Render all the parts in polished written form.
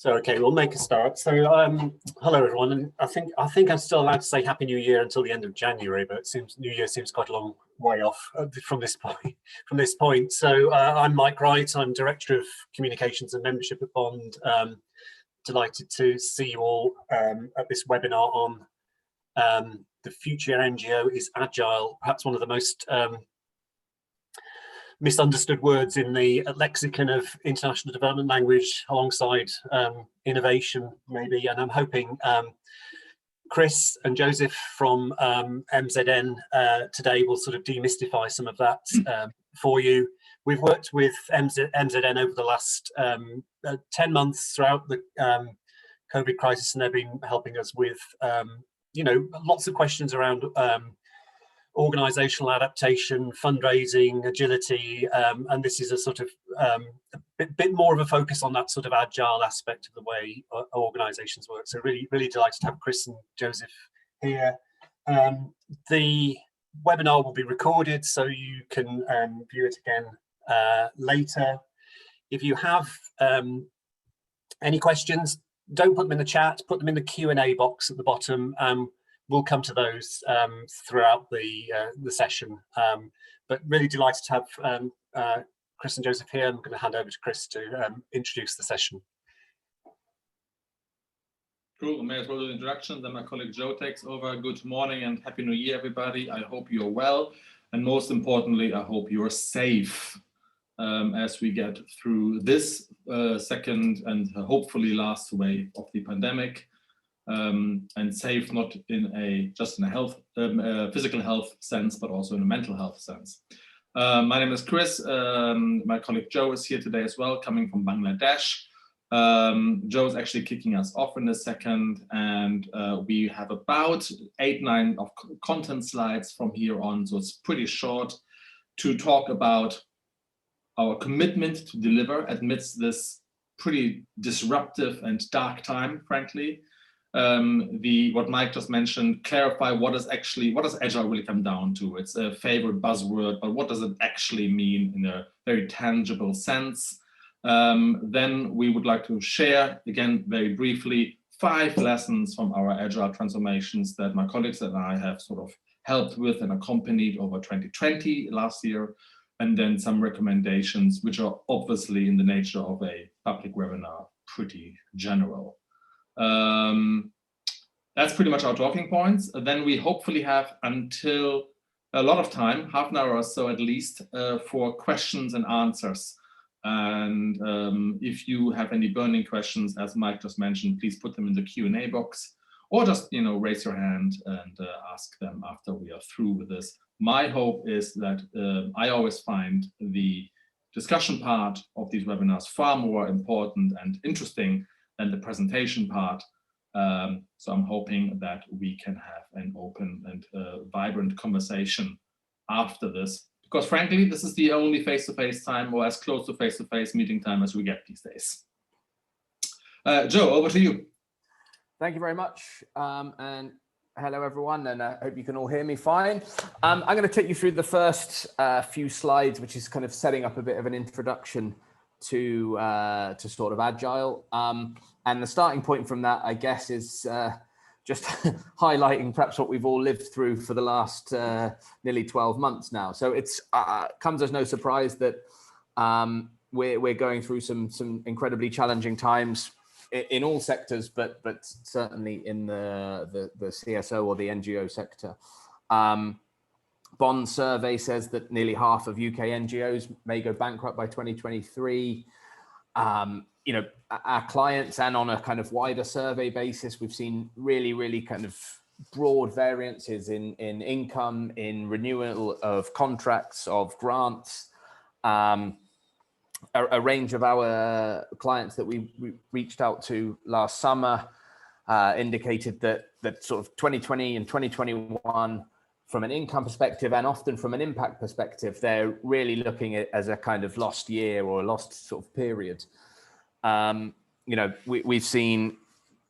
So okay, we'll make a start. So hello everyone, and I think I'm still allowed to say Happy New Year until the end of January, but it seems New Year seems quite a long way off from this point. So I'm Mike Wright. I'm Director of Communications and Membership at Bond. Delighted to see you all at this webinar on the future NGO is agile. Perhaps one of the most misunderstood words in the lexicon of international development language, alongside innovation, maybe. And I'm hoping Chris and Joseph from MZN today will sort of demystify some of that for you. We've worked with MZN over the last 10 months throughout the COVID crisis, and they've been helping us with, lots of questions around organizational adaptation, fundraising, agility, and this is a sort of a bit more of a focus on that sort of agile aspect of the way organizations work. So really delighted to have Chris and Joseph here. The webinar will be recorded, so you can view it again later. If you have any questions, don't put them in the chat, put them in the Q&A box at the bottom. We'll come to those throughout the session, but really delighted to have Chris and Joseph here. I'm going to hand over to Chris to introduce the session. Cool, may as well do the introduction, then my colleague Joe takes over. Good morning and Happy New Year, everybody. I hope you're well, and most importantly, I hope you're safe as we get through this second and hopefully last wave of the pandemic. And safe not in just in a health, physical health sense, but also in a mental health sense. My name is Chris. My colleague Joe is here today as well, coming from Bangladesh. Joe is actually kicking us off in a second, and we have about 8-9 of content slides from here on, so it's pretty short, to talk about our commitment to deliver amidst this pretty disruptive and dark time, frankly. What Mike just mentioned, clarify what does agile really come down to. It's a favorite buzzword, but what does it actually mean in a very tangible sense? Then we would like to share, again, very briefly, 5 lessons from our agile transformations that my colleagues and I have sort of helped with and accompanied over 2020 last year, and then some recommendations, which are obviously in the nature of a public webinar, pretty general. That's pretty much our talking points. Then we hopefully have until a lot of time, half an hour or so at least, for questions and answers. And if you have any burning questions, as Mike just mentioned, please put them in the Q&A box, or just raise your hand and ask them after we are through with this. My hope is that I always find the discussion part of these webinars far more important and interesting than the presentation part. So I'm hoping that we can have an open and vibrant conversation after this, because frankly, this is the only face-to-face time, or as close to face-to-face meeting time as we get these days. Joe, over to you. Thank you very much. And hello, everyone, and I hope you can all hear me fine. I'm going to take you through the first few slides, which is kind of setting up a bit of an introduction to sort of agile, and the starting point from that, I guess, is just highlighting perhaps what we've all lived through for the last nearly 12 months now. So it's comes as no surprise that we're going through some incredibly challenging times in all sectors, but certainly in the CSO or the NGO sector. Bond survey says that nearly half of UK NGOs may go bankrupt by 2023. Our clients, and on a kind of wider survey basis, we've seen really kind of broad variances in income, in renewal of contracts, of grants. A range of our clients that we reached out to last summer indicated that sort of 2020 and 2021, from an income perspective and often from an impact perspective, they're really looking at it as a kind of lost year or a lost sort of period. We've seen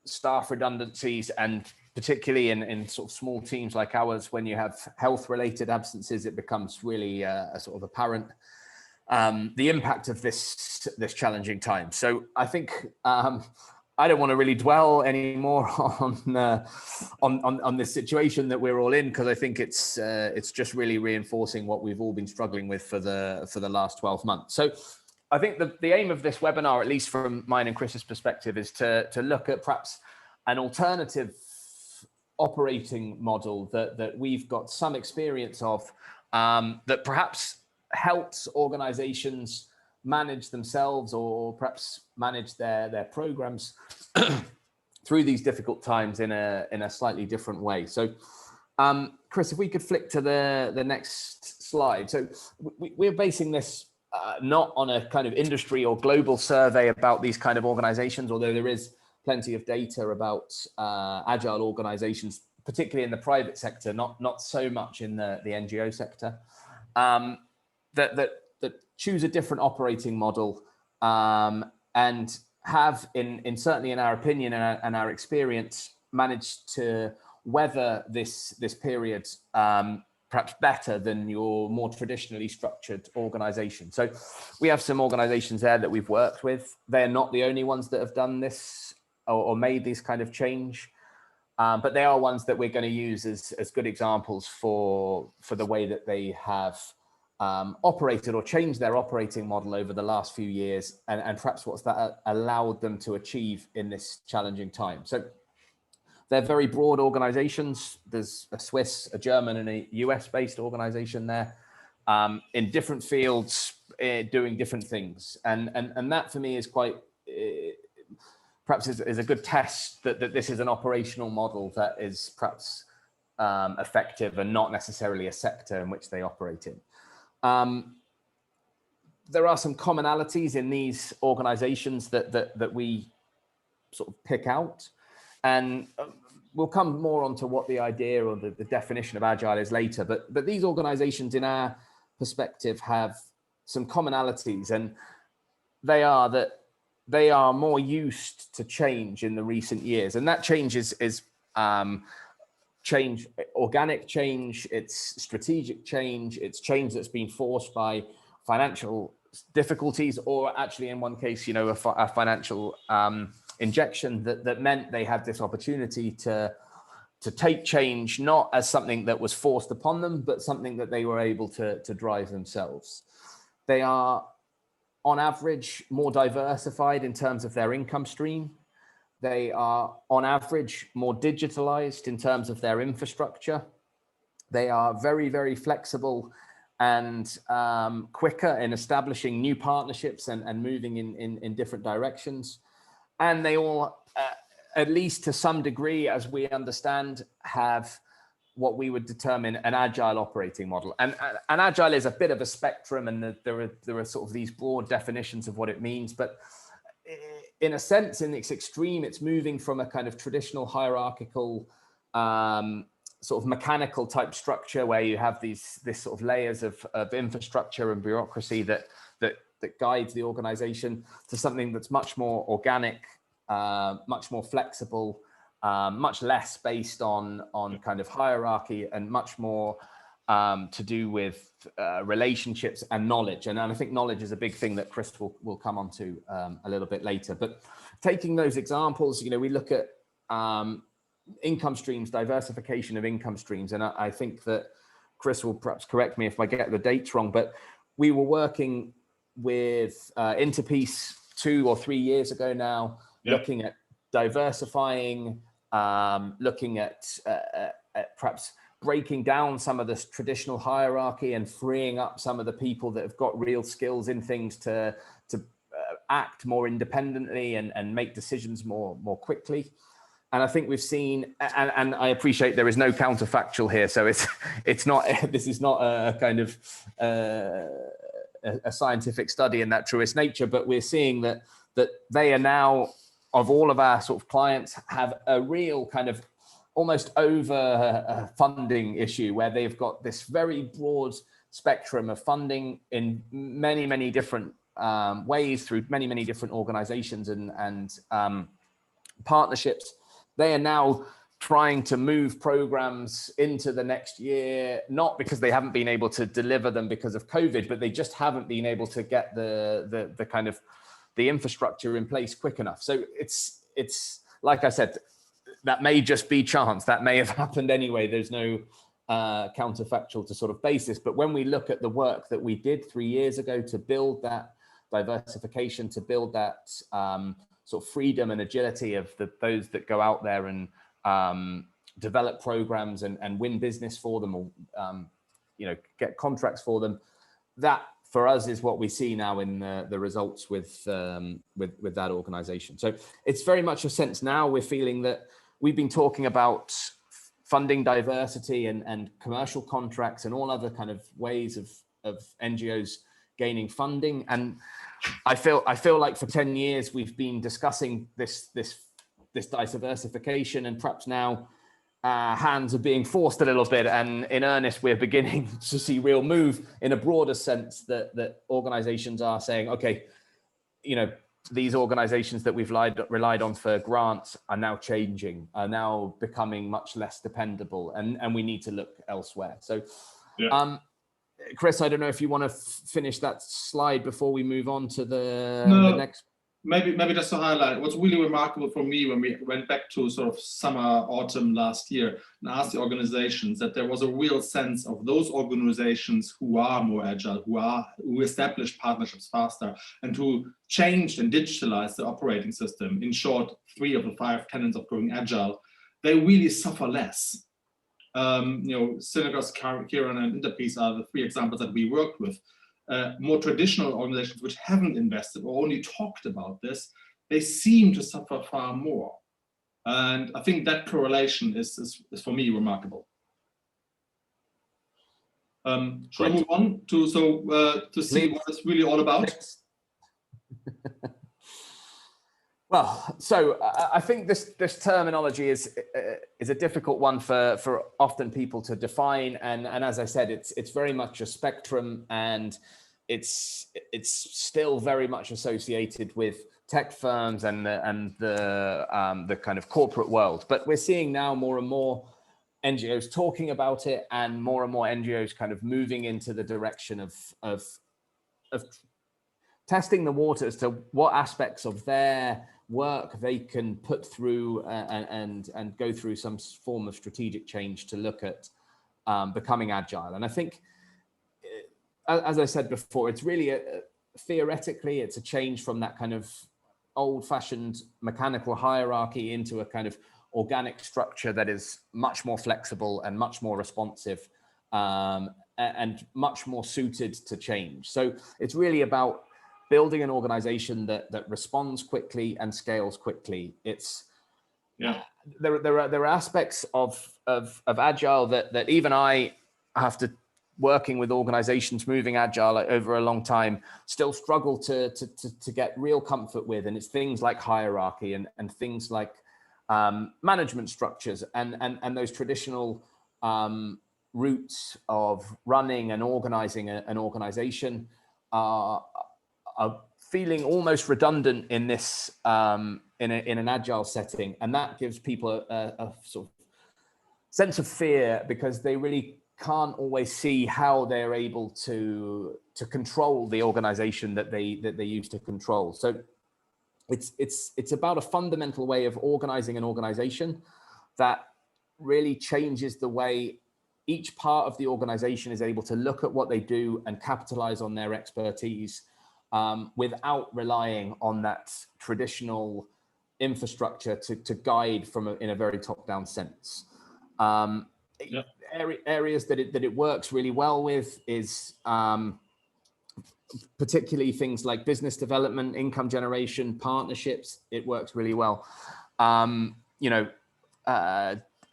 staff redundancies, and particularly in sort of small teams like ours, when you have health-related absences, it becomes really a sort of apparent the impact of this challenging time. So I think I don't want to really dwell anymore on this situation that we're all in, because I think it's just really reinforcing what we've all been struggling with for the last 12 months. So I think the aim of this webinar, at least from mine and Chris's perspective, is to look at perhaps an alternative operating model that we've got some experience of, that perhaps helps organizations manage themselves, or perhaps manage their programs through these difficult times in a slightly different way. So Chris, if we could flick to the next slide. So we're basing this not on a kind of industry or global survey about these kind of organizations, although there is plenty of data about agile organizations, particularly in the private sector, not so much in the NGO sector, that choose a different operating model, and have, in certainly in our opinion and our experience, managed to weather this period perhaps better than your more traditionally structured organization. So we have some organizations there that we've worked with. They're not the only ones that have done this or made this kind of change, but they are ones that we're going to use as good examples for the way that they have operated or changed their operating model over the last few years, and perhaps what's that allowed them to achieve in this challenging time. So they're very broad organizations. There's a Swiss, a German, and a US-based organization there, in different fields, doing different things. And that for me is quite, perhaps is a good test that this is an operational model that is perhaps effective and not necessarily a sector in which they operate in. There are some commonalities in these organizations that we sort of pick out, and we'll come more onto what the idea or the definition of agile is later, but these organizations in our perspective have some commonalities, and they are that they are more used to change in the recent years, and that change is change, organic change, it's strategic change, it's change that's been forced by financial difficulties, or actually in one case, a financial injection that meant they had this opportunity to take change not as something that was forced upon them, but something that they were able to drive themselves. They are, on average, more diversified in terms of their income stream. They are, on average, more digitalized in terms of their infrastructure. They are very, very flexible and quicker in establishing new partnerships and moving in different directions. And they all, at least to some degree, as we understand, have what we would determine an agile operating model. And agile is a bit of a spectrum, and there are sort of these broad definitions of what it means. But in a sense, in its extreme, it's moving from a kind of traditional hierarchical, sort of mechanical type structure where you have this sort of layers of infrastructure and bureaucracy that guides the organization, to something that's much more organic, much more flexible, much less based on kind of hierarchy, and much more to do with relationships and knowledge. And I think knowledge is a big thing that Chris will come on to a little bit later. But taking those examples, we look at income streams, diversification of income streams. And I think that Chris will perhaps correct me if I get the dates wrong, but we were working with Interpiece 2 or 3 years ago now, looking at diversifying, looking at perhaps breaking down some of this traditional hierarchy and freeing up some of the people that have got real skills in things to act more independently and make decisions more quickly. And I think we've seen, and I appreciate there is no counterfactual here, so it's not, this is not a kind of a scientific study in that truest nature, but we're seeing that they are now, of all of our sort of clients, have a real kind of almost over funding issue, where they've got this very broad spectrum of funding in many different ways through many different organizations and partnerships. They are now trying to move programs into the next year, not because they haven't been able to deliver them because of COVID, but they just haven't been able to get the kind of the infrastructure in place quick enough. So it's like I said, that may just be chance. That may have happened anyway. There's no counterfactual to sort of basis. But when we look at the work that we did 3 years ago to build that diversification, to build that sort of freedom and agility of those that go out there and develop programs and win business for them, or get contracts for them, that for us is what we see now in the results with that organization. So it's very much a sense now we're feeling that we've been talking about funding diversity and commercial contracts and all other kind of ways of NGOs gaining funding. And I feel like for 10 years we've been discussing this diversification, and perhaps now hands are being forced a little bit, and in earnest we're beginning to see real move in a broader sense that organizations are saying, okay, these organizations that we've relied on for grants are now changing, are now becoming much less dependable, and we need to look elsewhere. So yeah. Chris, I don't know if you want to finish that slide before we move on to the next. Maybe just to highlight what's really remarkable for me when we went back to sort of summer, autumn last year and asked the organizations, that there was a real sense of those organizations who are more agile, who establish partnerships faster, and who changed and digitalized the operating system. In short, 3 of the 5 tenets of going agile, they really suffer less. Synergos, Kieran, and Interpiece are the 3 examples that we worked with. More traditional organizations which haven't invested or only talked about this, they seem to suffer far more. And I think that correlation is for me remarkable. Shall I move on to see what it's really all about? Well, so I think this terminology is a difficult one for often people to define, and as I said, it's very much a spectrum, and it's still very much associated with tech firms and the kind of corporate world. But we're seeing now more and more NGOs talking about it, and more NGOs kind of moving into the direction of testing the water as to what aspects of their work they can put through and go through some form of strategic change to look at becoming agile. And I think, as I said before, it's really theoretically, it's a change from that kind of old-fashioned mechanical hierarchy into a kind of organic structure that is much more flexible and much more responsive and much more suited to change. So it's really about building an organization that responds quickly and scales quickly. There are aspects of agile that even I, after working with organizations moving agile over a long time, still struggle to get real comfort with. And it's things like hierarchy and things like management structures and those traditional routes of running and organizing an organization are feeling almost redundant in this in an agile setting, and that gives people a sort of sense of fear, because they really can't always see how they're able to control the organization that they used to control. So it's about a fundamental way of organizing an organization that really changes the way each part of the organization is able to look at what they do and capitalize on their expertise without relying on that traditional infrastructure to guide in a very top-down sense. Areas that it works really well with is particularly things like business development, income generation, partnerships. It works really well.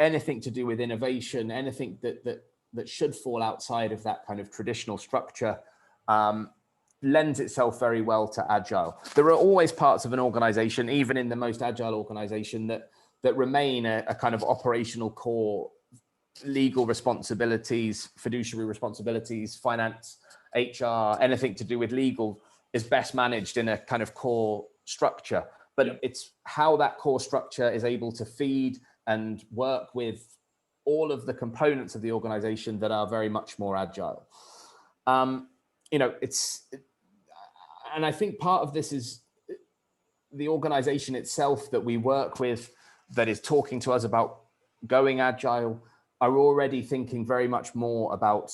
Anything to do with innovation, anything that should fall outside of that kind of traditional structure lends itself very well to agile. There are always parts of an organization, even in the most agile organization, that remain a kind of operational core. Legal responsibilities, fiduciary responsibilities, finance, HR, anything to do with legal is best managed in a kind of core structure. But it's how that core structure is able to feed and work with all of the components of the organization that are very much more agile. And I think part of this is the organization itself that we work with that is talking to us about going agile are already thinking very much more about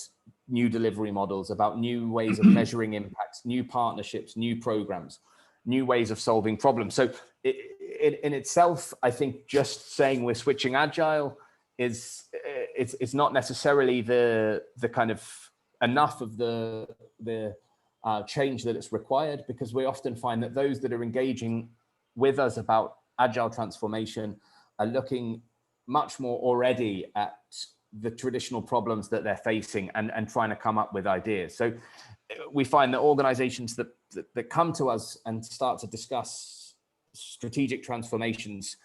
new delivery models, about new ways of measuring impacts, new partnerships, new programs, new ways of solving problems. So in itself, I think just saying we're switching agile is it's not necessarily the kind of enough of the change that it's required, because we often find that those that are engaging with us about agile transformation are looking much more already at the traditional problems that they're facing and trying to come up with ideas. So we find that organizations that come to us and start to discuss strategic transformations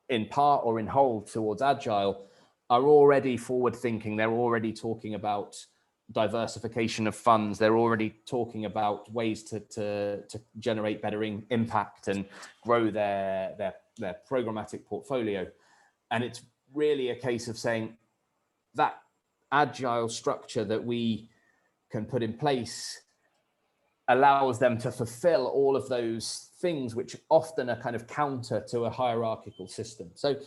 in part or in whole towards agile are already forward thinking. They're already talking about diversification of funds. They're already talking about ways to generate better impact and grow their programmatic portfolio. And it's really a case of saying that agile structure that we can put in place allows them to fulfill all of those things which often are kind of counter to a hierarchical system. So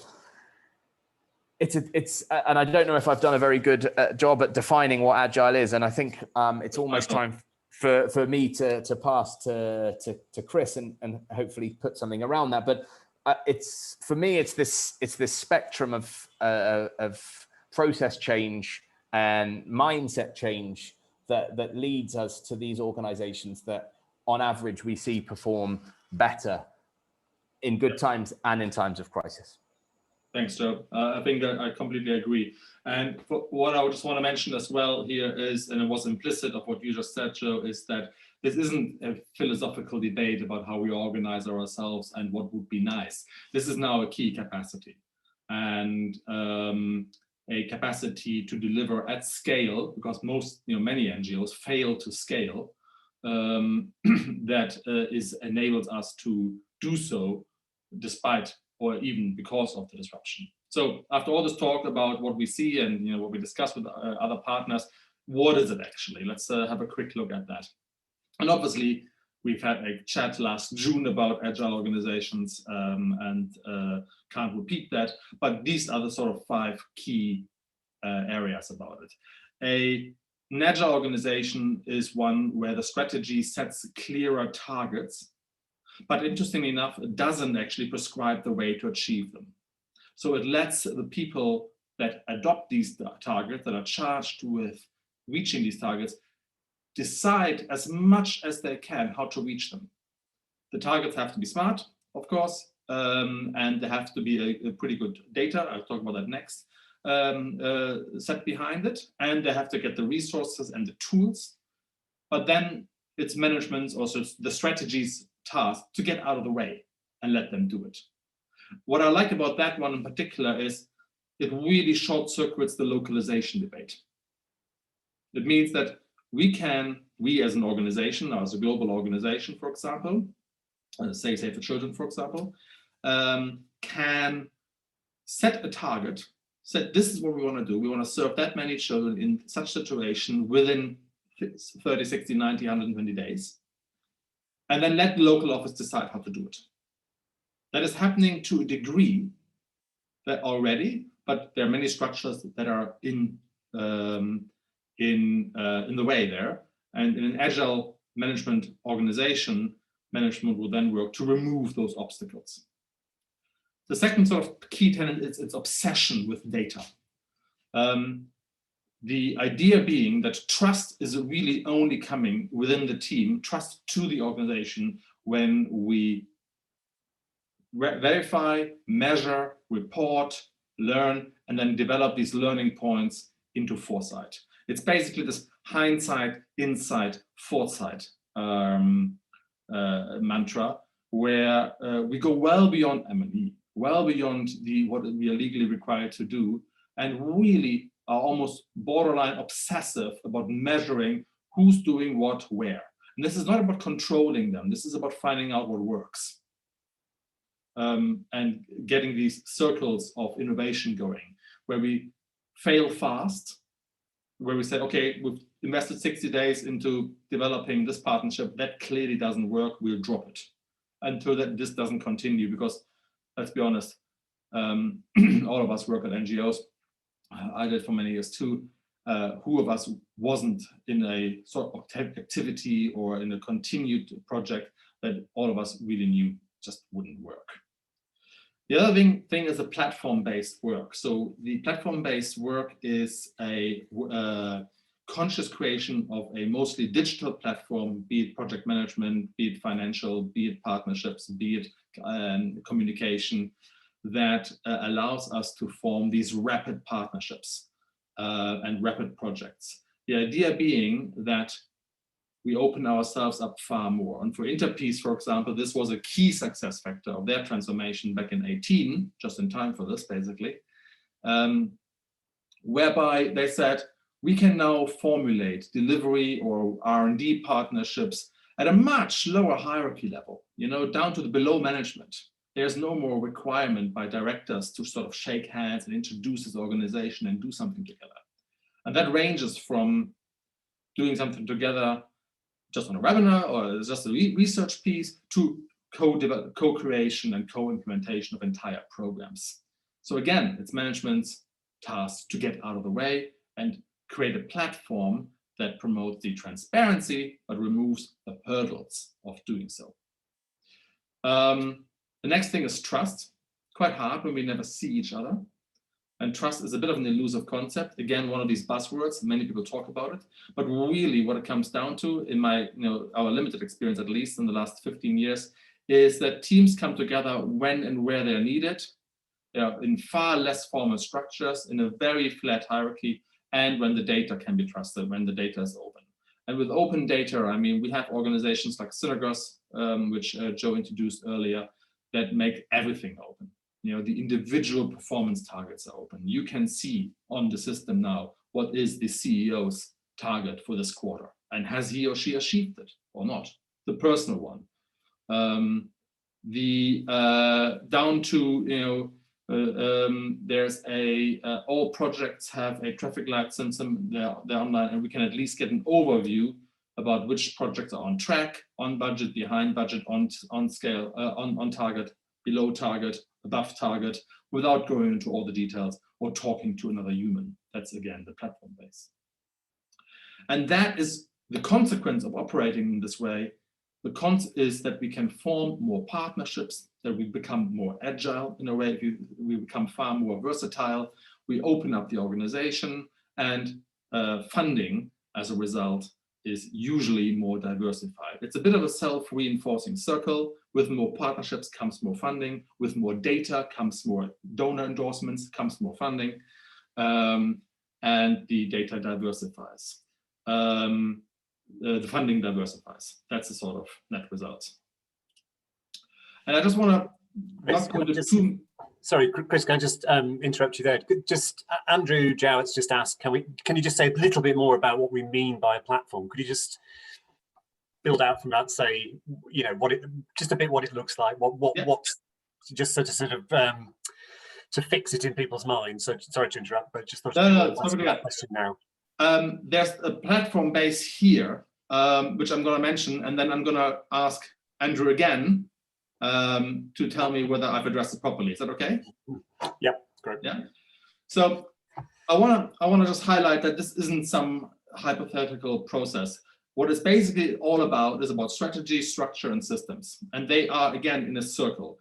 it's and I don't know if I've done a very good job at defining what agile is, and I think it's almost time for me to pass to Chris and hopefully put something around that. But it's, for me, it's this spectrum of process change and mindset change that leads us to these organizations that on average we see perform better in good times and in times of crisis. Thanks, Joe. I think I completely agree. And what I just want to mention as well here is, and it was implicit of what you just said, Joe, is that this isn't a philosophical debate about how we organize ourselves and what would be nice. This is now a key capacity, and a capacity to deliver at scale, because many NGOs fail to scale. That enables us to do so despite or even because of the disruption. So after all this talk about what we see and what we discuss with other partners, what is it actually? Let's have a quick look at that. And obviously, we've had a chat last June about agile organizations and can't repeat that, but these are the sort of 5 key areas about it. An agile organization is one where the strategy sets clearer targets, but interestingly enough, it doesn't actually prescribe the way to achieve them. So it lets the people that adopt these targets, that are charged with reaching these targets, decide as much as they can how to reach them. The targets have to be smart, of course, and there have to be a pretty good data, I'll talk about that next, set behind it, and they have to get the resources and the tools, but then it's management's, also the strategy's task to get out of the way and let them do it. What I like about that one in particular is it really short circuits the localization debate. It means that we as an organization, or as a global organization, for example, say Save the Children, for example, can set a target, say this is what we want to do. We want to serve that many children in such situation within 30, 60, 90, 120 days. And then let the local office decide how to do it. That is happening to a degree that already, but there are many structures that are in the way there. And in an agile management organization, management will then work to remove those obstacles. The second sort of key tenet is its obsession with data. The idea being that trust is really only coming within the team, trust to the organization, when we verify, measure, report, learn, and then develop these learning points into foresight. It's basically this hindsight, insight, foresight mantra, where we go well beyond M&E, well beyond what we are legally required to do, and really are almost borderline obsessive about measuring who's doing what where. And this is not about controlling them. This is about finding out what works and getting these circles of innovation going, where we fail fast, where we say, okay, we've invested 60 days into developing this partnership. That clearly doesn't work. We'll drop it. until that this doesn't continue, because let's be honest, all of us work at NGOs. I did for many years too. Who of us wasn't in a sort of activity or in a continued project that all of us really knew just wouldn't work? The other thing is the platform-based work. So the platform-based work is a conscious creation of a mostly digital platform, be it project management, be it financial, be it partnerships, be it communication, that allows us to form these rapid partnerships and rapid projects. The idea being that we open ourselves up far more. And for Interpeace, for example, this was a key success factor of their transformation back in 2018, just in time for this, basically, whereby they said, we can now formulate delivery or R&D partnerships at a much lower hierarchy level, down to the below management. There's no more requirement by directors to sort of shake hands and introduce this organization and do something together. And that ranges from doing something together just on a webinar or just a research piece to co-creation and co-implementation of entire programs. So again, it's management's task to get out of the way and create a platform that promotes the transparency but removes the hurdles of doing so. The next thing is trust. Quite hard when we never see each other. And trust is a bit of an elusive concept. Again, one of these buzzwords, many people talk about it, but really what it comes down to, in my, our limited experience, at least in the last 15 years, is that teams come together when and where they're needed, in far less formal structures, in a very flat hierarchy, and when the data can be trusted, when the data is open. And with open data, I mean, we have organizations like Synergos, which Joe introduced earlier, that make everything open. The individual performance targets are open. You can see on the system now what is the CEO's target for this quarter, and has he or she achieved it or not? The personal one, down to there's all projects have a traffic light system. They're online, and we can at least get an overview about which projects are on track, on budget, behind budget, on scale, on target, below target, above target, without going into all the details or talking to another human. That's again the platform base. And that is the consequence of operating in this way. The consequence is that we can form more partnerships, that we become more agile in a way, we become far more versatile, we open up the organization, and funding as a result is usually more diversified. It's a bit of a self-reinforcing circle. With more partnerships comes more funding. With more data comes more donor endorsements, comes more funding, and the data diversifies. The funding diversifies. That's the sort of net result. And I just want to Sorry, Chris, can I just interrupt you there? Just Andrew Jowett's just asked, can you just say a little bit more about what we mean by a platform? Could you just build out from that, say, what it looks like, what's just sort of to fix it in people's minds. So sorry to interrupt, but just thought that question now. There's a platform base here, which I'm going to mention, and then I'm going to ask Andrew again to tell me whether I've addressed it properly. Is that okay? Yeah, great. Yeah. So I want to just highlight that this isn't some hypothetical process. What it's basically all about is about strategy, structure, and systems. And they are, again, in a circle.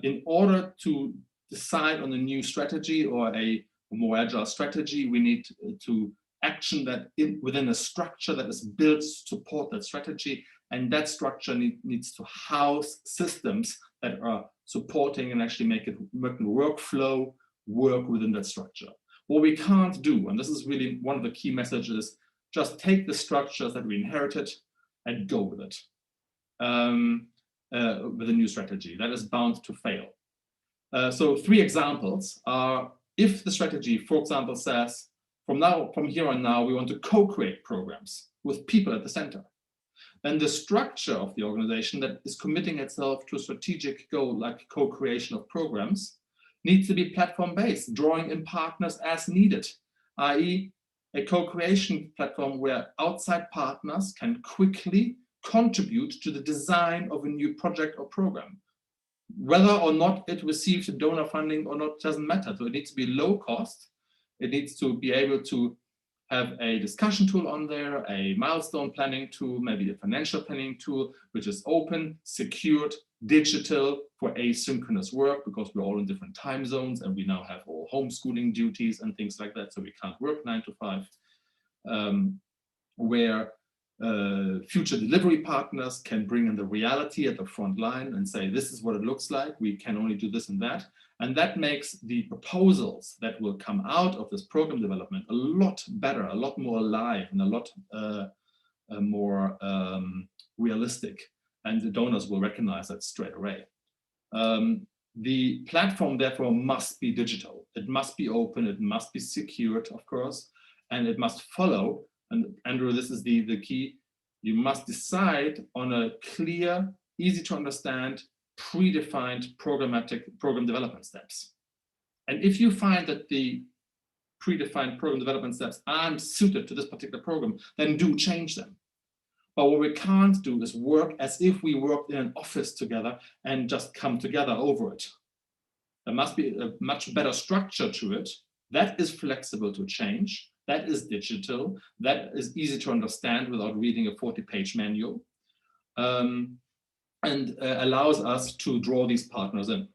In order to decide on a new strategy or a more agile strategy, we need to action that within a structure that is built to support that strategy. And that structure needs to house systems that are supporting and actually make the workflow work within that structure. What we can't do, and this is really one of the key messages, just take the structures that we inherited and go with it with a new strategy. That is bound to fail. So 3 examples are, if the strategy, for example, says, from here on now, we want to co-create programs with people at the center, then the structure of the organization that is committing itself to a strategic goal like co-creation of programs needs to be platform-based, drawing in partners as needed, i.e. a co-creation platform where outside partners can quickly contribute to the design of a new project or program. Whether or not it receives donor funding or not doesn't matter. So it needs to be low cost. It needs to be able to have a discussion tool on there, a milestone planning tool, maybe a financial planning tool, which is open, secured, digital for asynchronous work, because we're all in different time zones and we now have all homeschooling duties and things like that. So we can't work 9 to 5, where future delivery partners can bring in the reality at the front line and say, this is what it looks like. We can only do this and that. And that makes the proposals that will come out of this program development a lot better, a lot more alive, and a lot more realistic. And the donors will recognize that straight away. The platform, therefore, must be digital. It must be open. It must be secured, of course, and it must follow. And Andrew, this is the key. You must decide on a clear, easy to understand, predefined program development steps. And if you find that the predefined program development steps aren't suited to this particular program, then do change them. But what we can't do is work as if we worked in an office together and just come together over it. There must be a much better structure to it that is flexible to change, that is digital, that is easy to understand without reading a 40-page manual, and allows us to draw these partners in.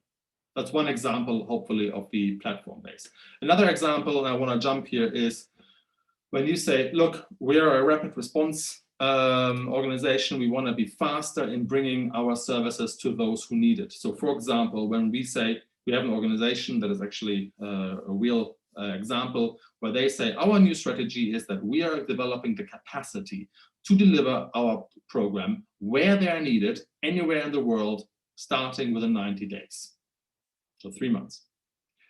That's one example, hopefully, of the platform base. Another example, and I want to jump here, is when you say, look, we're a rapid response organization, we want to be faster in bringing our services to those who need it. So for example, when we say we have an organization that is actually a real example where they say our new strategy is that we are developing the capacity to deliver our program where they are needed, anywhere in the world, starting within 90 days. So 3 months.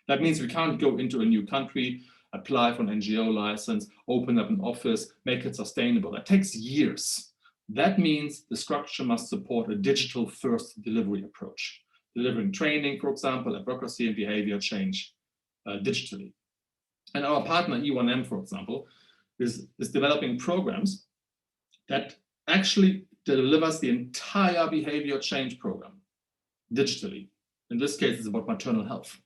That means we can't go into a new country, apply for an NGO license, open up an office, make it sustainable. That takes years. That means the structure must support a digital first delivery approach, delivering training, for example, advocacy and behavior change digitally. And our partner E1M, for example, is developing programs that actually delivers the entire behavior change program digitally. In this case, it's about maternal health.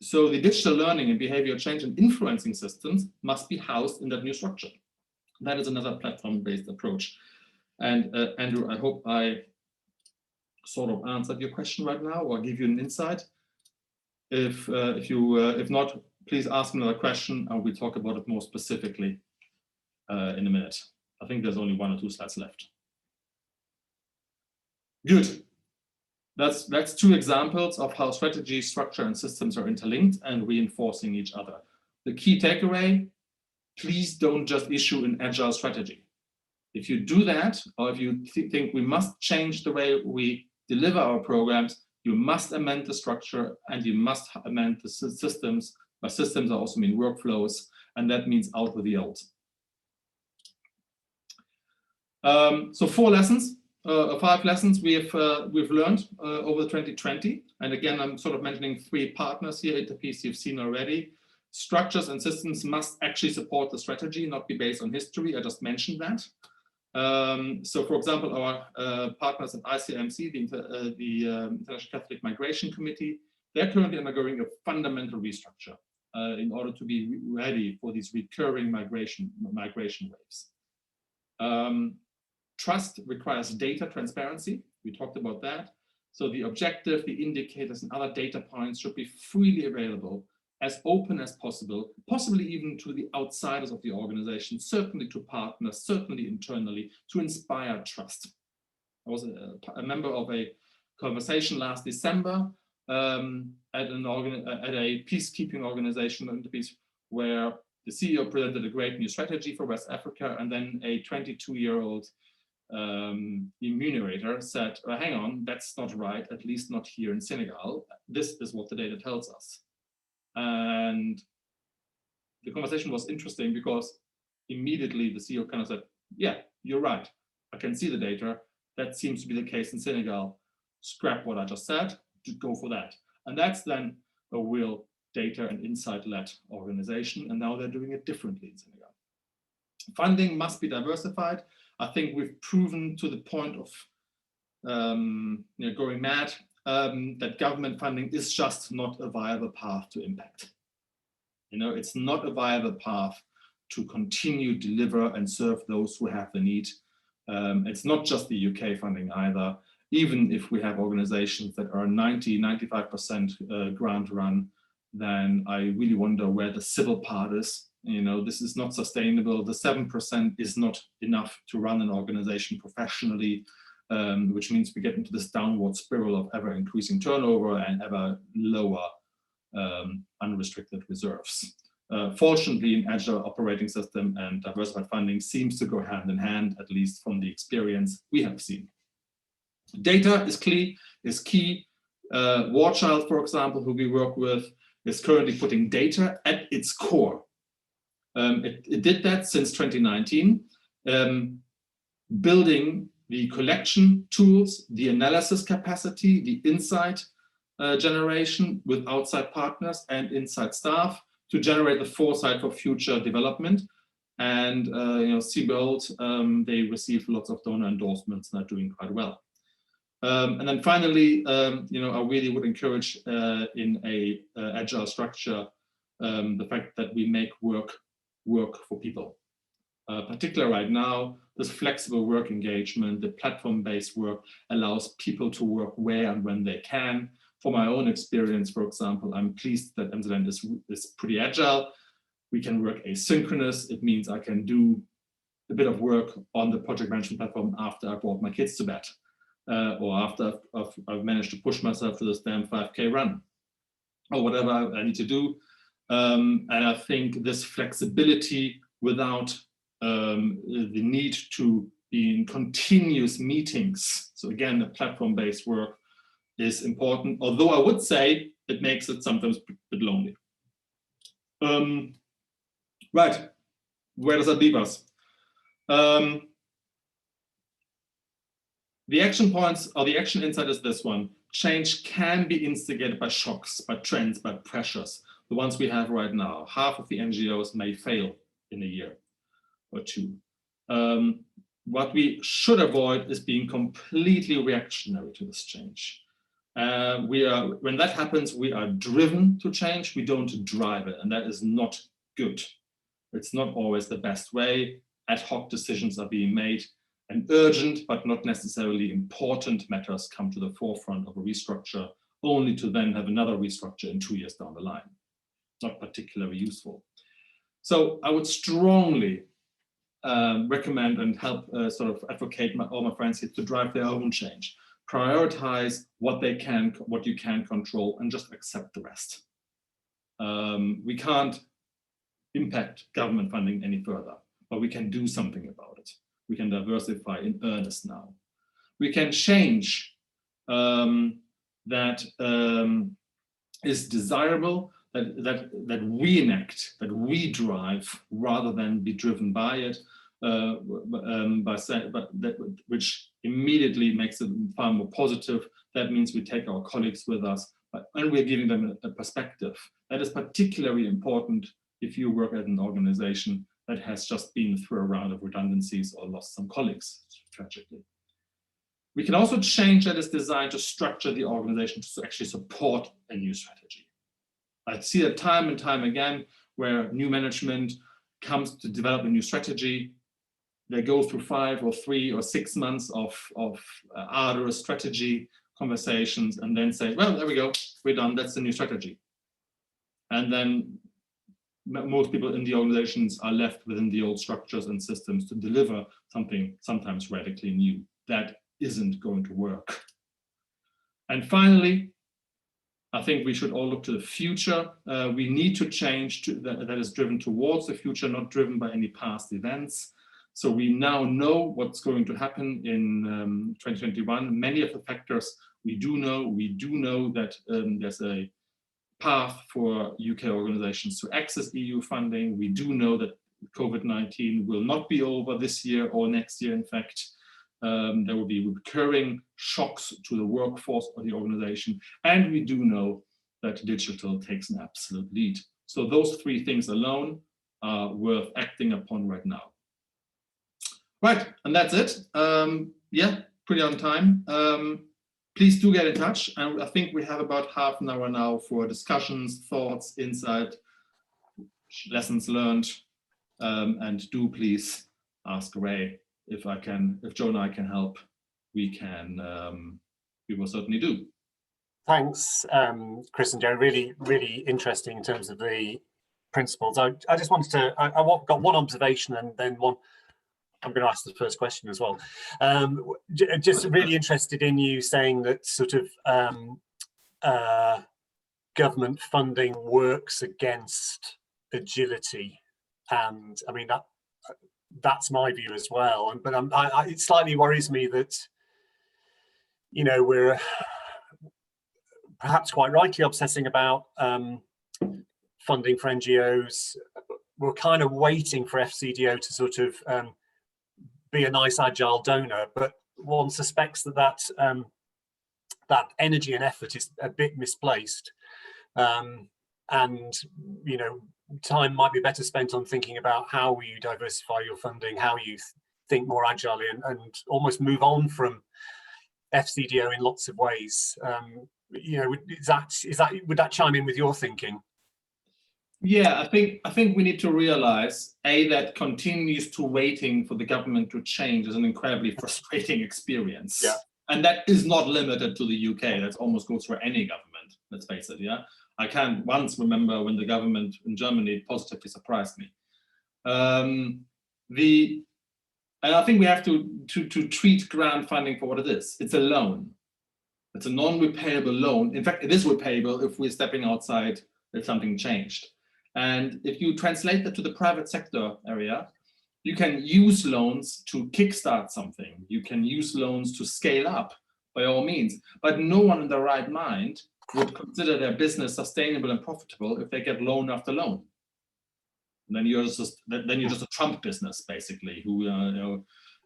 So the digital learning and behavior change and influencing systems must be housed in that new structure. That is another platform-based approach. And Andrew, I hope I sort of answered your question right now or give you an insight. If not, please ask another question and we'll talk about it more specifically in a minute. I think there's only 1 or 2 slides left. Good. That's 2 examples of how strategy, structure, and systems are interlinked and reinforcing each other. The key takeaway, please don't just issue an agile strategy. If you do that, or if you think we must change the way we deliver our programs, you must amend the structure and you must amend the systems. By systems, I also mean workflows, and that means out with the old. So 5 lessons we've learned over 2020. And again, I'm sort of mentioning 3 partners here. Interpiece you've seen already. Structures and systems must actually support the strategy, not be based on history. I just mentioned that. So for example, our partners at ICMC, the International Catholic Migration Committee, they're currently undergoing a fundamental restructure in order to be ready for these recurring migration waves. Trust requires data transparency. We talked about that. So the objective, the indicators, and other data points should be freely available, as open as possible, possibly even to the outsiders of the organization, certainly to partners, certainly internally, to inspire trust. I was a member of a conversation last December at a peacekeeping organization in the peace, where the CEO presented a great new strategy for West Africa, and then a 22-year-old remunerator said, oh, hang on, that's not right, at least not here in Senegal. This is what the data tells us. And the conversation was interesting because immediately the CEO kind of said, yeah, you're right. I can see the data. That seems to be the case in Senegal. Scrap what I just said, to go for that. And that's then a real data and insight-led organization. And now they're doing it differently in Senegal. Funding must be diversified. I think we've proven to the point of going mad that government funding is just not a viable path to impact. It's not a viable path to continue, deliver, and serve those who have the need. It's not just the UK funding either. Even if we have organizations that are 90–95% grant run, then I really wonder where the civil part is. This is not sustainable. The 7% is not enough to run an organization professionally, which means we get into this downward spiral of ever increasing turnover and ever lower unrestricted reserves. Fortunately, an agile operating system and diversified funding seems to go hand in hand, at least from the experience we have seen. Data is key. War Child, for example, who we work with, is currently putting data at its core. It did that since 2019, building the collection tools, the analysis capacity, the insight generation with outside partners and inside staff to generate the foresight for future development. And Seabold, they received lots of donor endorsements and are doing quite well. And then finally, I really would encourage in a agile structure the fact that we make work for people. Particularly right now, this flexible work engagement, the platform-based work allows people to work where and when they can. For my own experience, for example, I'm pleased that Amsterdam is pretty agile. We can work asynchronous. It means I can do a bit of work on the project management platform after I brought my kids to bed, or after I've managed to push myself to this damn 5K run, or whatever I need to do. And I think this flexibility without the need to be in continuous meetings, so again, the platform-based work is important, although I would say it makes it sometimes a bit lonely. Right, where does that leave us? The action points, or the action insight is this one. Change can be instigated by shocks, by trends, by pressures. The ones we have right now. Half of the NGOs may fail in a year or two. What we should avoid is being completely reactionary to this change. When that happens, we are driven to change, we don't drive it, and that is not good. It's not always the best way. Ad hoc decisions are being made, and urgent but not necessarily important matters come to the forefront of a restructure, only to then have another restructure in 2 years down the line. Not particularly useful. So I would strongly recommend and help sort of advocate all my friends here to drive their own change. Prioritize what you can control, and just accept the rest. We can't impact government funding any further, but we can do something about it. We can diversify in earnest now. We can change that is desirable, that we enact, that we drive, rather than be driven by it, which immediately makes it far more positive. That means we take our colleagues with us, and we're giving them a perspective. That is particularly important if you work at an organization that has just been through a round of redundancies or lost some colleagues, tragically. We can also change that is designed to structure the organization to actually support a new strategy. I see that time and time again, where new management comes to develop a new strategy. They go through 5 or 3 or 6 months of arduous strategy conversations, and then say, well, there we go, we're done, that's the new strategy. And then most people in the organizations are left within the old structures and systems to deliver something sometimes radically new. That isn't going to work. And finally, I think we should all look to the future. We need to change that is driven towards the future, not driven by any past events. So we now know what's going to happen in 2021. Many of the factors we do know. We do know that there's a path for UK organizations to access EU funding. We do know that COVID-19 will not be over this year or next year, in fact. There will be recurring shocks to the workforce of the organization. And we do know that digital takes an absolute lead. So those 3 things alone are worth acting upon right now. Right, and that's it. Yeah, pretty on time. Please do get in touch. And I think we have about half an hour now for discussions, thoughts, insight, lessons learned. And do please ask away. If Joe and I can help, we will certainly do. Thanks, Chris and Joe. Really, really interesting in terms of the principles. I just wanted to, I got one observation and then one. I'm going to ask the first question as well. Just really interested in you saying that sort of government funding works against agility, and I mean that's my view as well. But it slightly worries me that, you know, we're perhaps quite rightly obsessing about funding for NGOs. We're kind of waiting for FCDO to sort of be a nice agile donor, but one suspects that energy and effort is a bit misplaced, and you know, time might be better spent on thinking about how you diversify your funding, how you think more agilely, and almost move on from FCDO in lots of ways. You know, would that chime in with your thinking? Yeah, I think we need to realize that continues to waiting for the government to change is an incredibly frustrating experience. Yeah. And that is not limited to the UK. That almost goes for any government, let's face it. Yeah, I can't once remember when the government in Germany positively surprised me. And I think we have to treat grant funding for what it is. It's a loan. It's a non-repayable loan. In fact, it is repayable if we're stepping outside if something changed. And if you translate that to the private sector area, you can use loans to kickstart something. You can use loans to scale up, by all means. But no one in their right mind would consider their business sustainable and profitable if they get loan after loan. And then you're just a Trump business, basically, who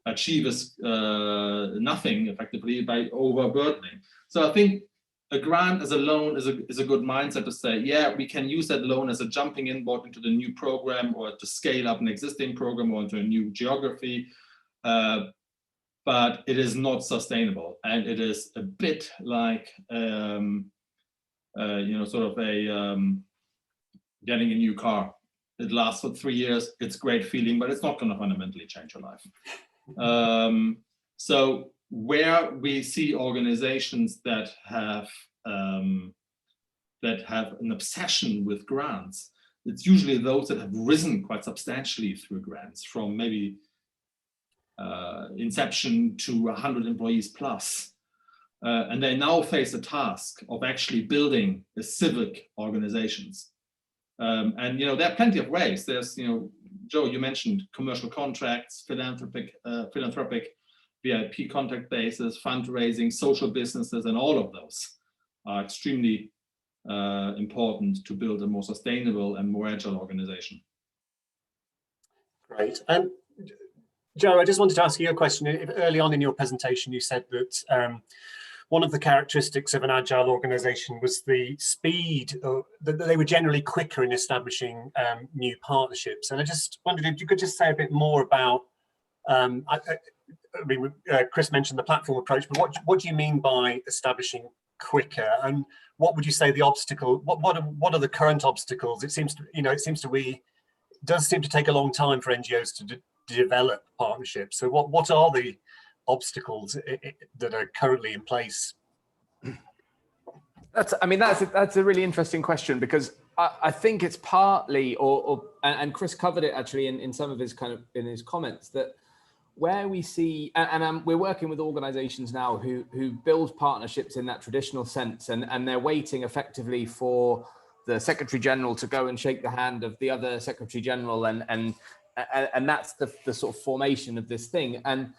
achieves nothing effectively by overburdening. So I think a grant as a loan is a good mindset to say, yeah, we can use that loan as a jumping in board into the new program or to scale up an existing program or into a new geography, but it is not sustainable. And it is a bit like, sort of getting a new car. It lasts for 3 years. It's a great feeling, but it's not going to fundamentally change your life. So where we see organizations that have an obsession with grants, it's usually those that have risen quite substantially through grants, from maybe inception to 100 employees plus. And they now face the task of actually building a civic organizations. And there are plenty of ways. There's, Joe, you mentioned commercial contracts, philanthropic VIP contact bases, fundraising, social businesses, and all of those are extremely important to build a more sustainable and more agile organization. Great. Joe, I just wanted to ask you a question. Early on in your presentation, you said that one of the characteristics of an agile organization was the speed, that they were generally quicker in establishing new partnerships. And I just wondered if you could just say a bit more about, Chris mentioned the platform approach, but what do you mean by establishing quicker? And what would you say the obstacle, what are the current obstacles? It seems to, does seem to take a long time for NGOs to develop partnerships. So what are the obstacles that are currently in place? That's a really interesting question, because I think it's partly, and Chris covered it actually in some of his in his comments, that where we see, and we're working with organizations now who build partnerships in that traditional sense, and they're waiting effectively for the Secretary General to go and shake the hand of the other Secretary General, and that's the sort of formation of this thing. And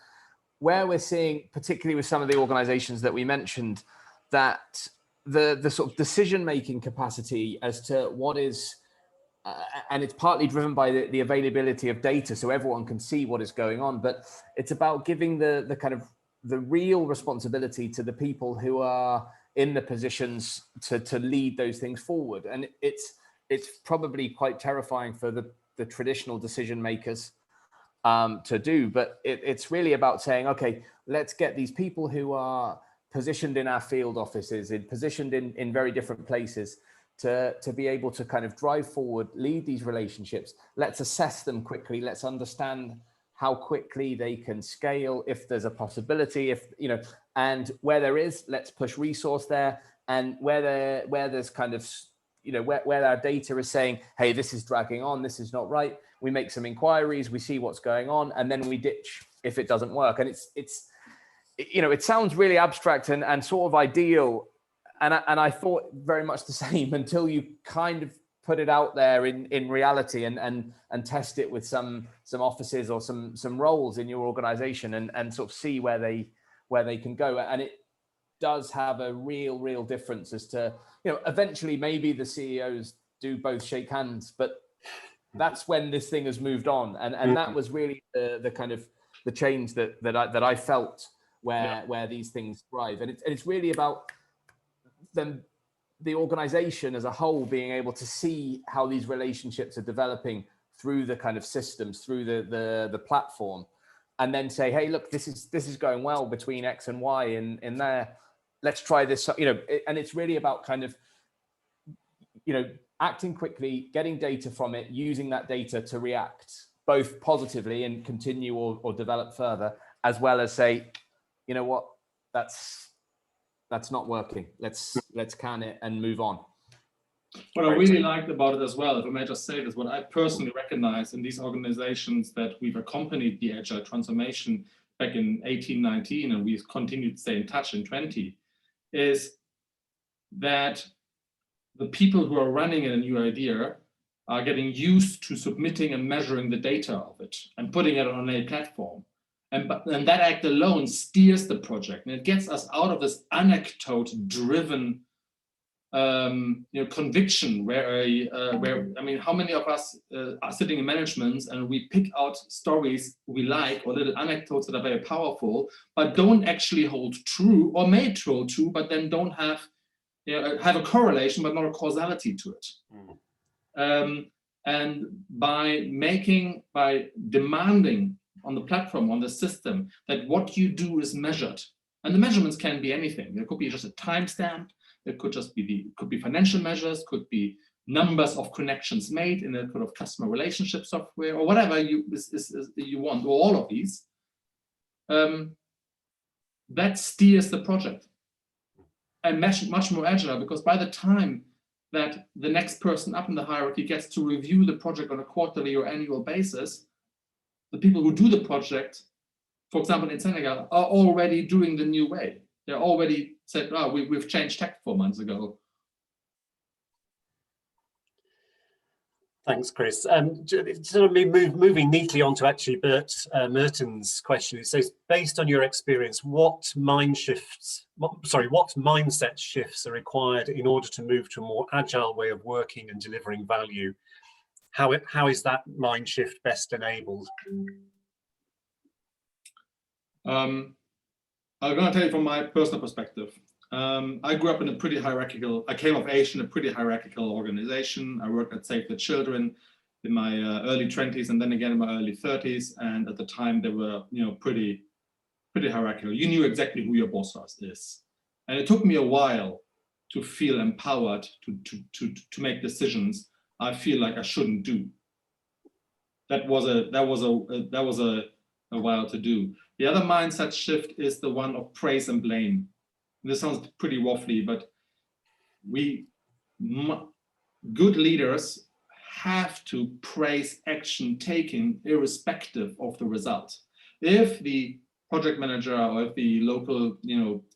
where we're seeing, particularly with some of the organizations that we mentioned, that the sort of decision-making capacity as to what is, and it's partly driven by the availability of data so everyone can see what is going on, but it's about giving the real responsibility to the people who are in the positions to lead those things forward. And it's probably quite terrifying for the traditional decision makers. to do, but it's really about saying, okay, let's get these people who are positioned in our field offices, positioned in very different places, to be able to kind of drive forward, lead these relationships. Let's assess them quickly. Let's understand how quickly they can scale, if there's a possibility, if, you know, and where there is, let's push resource there. And where there's kind of, you know, where our data is saying, hey, this is dragging on, this is not right, we make some inquiries, we see what's going on, and then we ditch if it doesn't work. And it's you know, it sounds really abstract and sort of ideal. And I thought very much the same until you kind of put it out there in reality and test it with some offices or some roles in your organization and sort of see where they can go. And it does have a real difference as to, you know, eventually maybe the CEOs do both shake hands, but that's when this thing has moved on. And that was really the kind of the change that I felt where these things thrive. And it's really about them, the organization as a whole, being able to see how these relationships are developing through the kind of systems, through the platform, and then say, hey, look, this is going well between X and Y in there. Let's try this, you know. And it's really about kind of, you know, acting quickly, getting data from it, using that data to react both positively and continue or develop further, as well as say, you know what, that's not working. Let's can it and move on. What I really liked about it as well, if I may just say this, what I personally recognize in these organizations that we've accompanied the agile transformation back in 18, 19, and we've continued to stay in touch in 20, is that the people who are running a new idea are getting used to submitting and measuring the data of it and putting it on a platform. And that act alone steers the project, and it gets us out of this anecdote-driven conviction where I mean, how many of us are sitting in managements and we pick out stories we like or little anecdotes that are very powerful, but don't actually hold true, or may hold true, but then don't have a correlation, but not a causality to it. And by demanding on the platform, on the system, that what you do is measured, and the measurements can be anything. It could be just a timestamp. It could just be could be financial measures, could be numbers of connections made in a kind of customer relationship software, or whatever you want, or all of these. That steers the project, and much more agile, because by the time that the next person up in the hierarchy gets to review the project on a quarterly or annual basis, the people who do the project, for example, in Senegal, are already doing the new way. They're already said, oh, we've changed tech 4 months ago. Thanks, Chris. Sort of moving neatly on to actually Merton's question. It says, based on your experience, what mindset shifts are required in order to move to a more agile way of working and delivering value? How is that mind shift best enabled? I'm going to tell you from my personal perspective. I grew up in a pretty hierarchical, I came of age in a pretty hierarchical organization. I worked at Save the Children in my early 20s, and then again in my early 30s. And at the time they were, pretty hierarchical. You knew exactly who your boss is. And it took me a while to feel empowered to make decisions I feel like I shouldn't do. That was a while to do. The other mindset shift is the one of praise and blame. This sounds pretty waffly, but good leaders have to praise action taken irrespective of the result. If the project manager or if the local,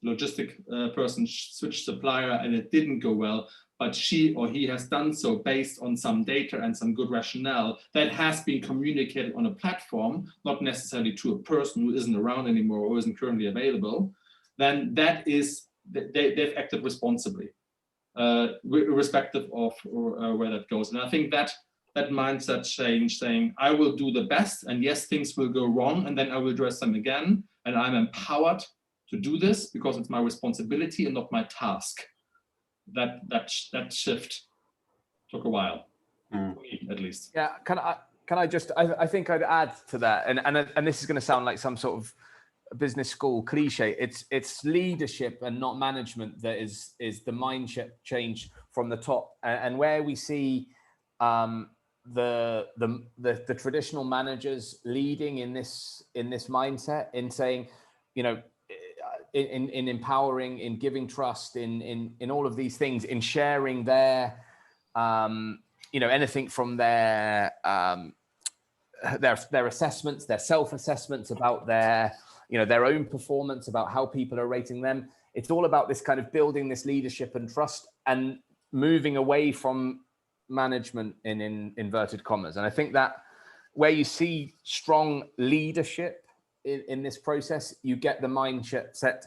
logistic person switched supplier and it didn't go well, but she or he has done so based on some data and some good rationale that has been communicated on a platform, not necessarily to a person who isn't around anymore or isn't currently available, then they've acted responsibly, irrespective of where that goes. And I think that mindset change, saying, I will do the best, and yes, things will go wrong, and then I will address them again, and I'm empowered to do this because it's my responsibility and not my task. That shift took a while, for me, at least. Yeah, can I just, I think I'd add to that, and this is going to sound like some sort of business school cliche. It's leadership and not management that is the mindset change from the top, and where we see the traditional managers leading in this mindset, in saying, you know, in empowering, in giving trust, in all of these things, in sharing their you know, anything from their assessments, their self-assessments about their, you know, their own performance, about how people are rating them. It's all about this kind of building this leadership and trust and moving away from management in inverted commas. And I think that where you see strong leadership in this process, you get the mindset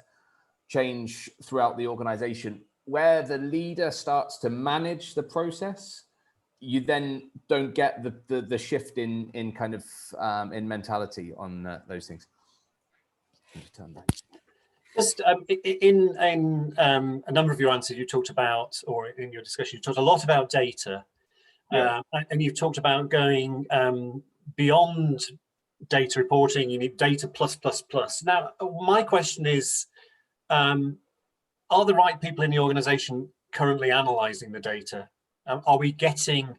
change throughout the organization. Where the leader starts to manage the process, you then don't get the shift in kind of in mentality on those things. Just in a number of your answers, you talked about, or in your discussion, you talked a lot about data, and you've talked about going beyond data reporting. You need data plus. Now, my question is, are the right people in the organization currently analyzing the data? Are we getting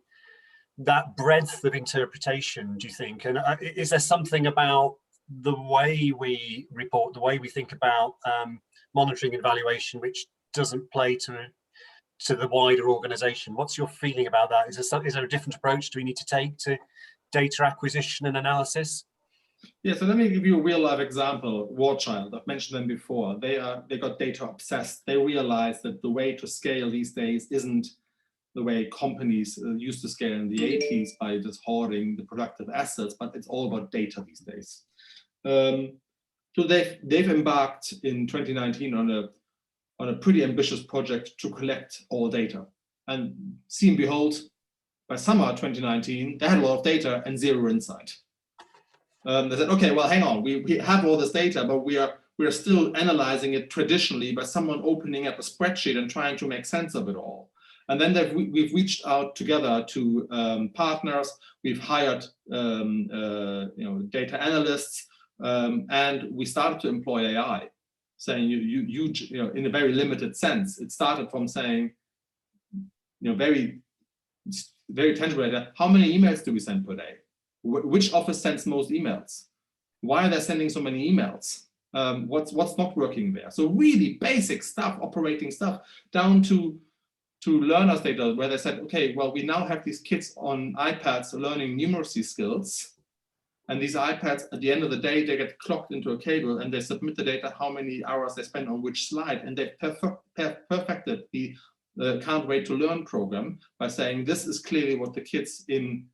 that breadth of interpretation, do you think? And is there something about the way we report, the way we think about monitoring and evaluation, which doesn't play to the wider organization? What's your feeling about that? Is there a different approach do we need to take to data acquisition and analysis? Yeah, so let me give you a real life example. Warchild, I've mentioned them before. They got data obsessed. They realized that the way to scale these days isn't the way companies used to scale in the 80s by just hoarding the productive assets, but it's all about data these days. So they've embarked in 2019 on a pretty ambitious project to collect all data. And see and behold, by summer 2019, they had a lot of data and zero insight. They said, okay, well, hang on, we have all this data, but we are still analyzing it traditionally by someone opening up a spreadsheet and trying to make sense of it all. And then we've reached out together to partners. We've hired data analysts, and we started to employ AI, saying you know, in a very limited sense. It started from saying, you know, very tangible data. How many emails do we send per day? Which office sends most emails? Why are they sending so many emails? What's not working there? So really basic stuff, operating stuff, down to learners data, where they said, okay, well, we now have these kids on iPads learning numeracy skills. And these iPads, at the end of the day, they get clocked into a cable and they submit the data, how many hours they spend on which slide. And they've perfected the Can't Wait to Learn program by saying, this is clearly what the kids in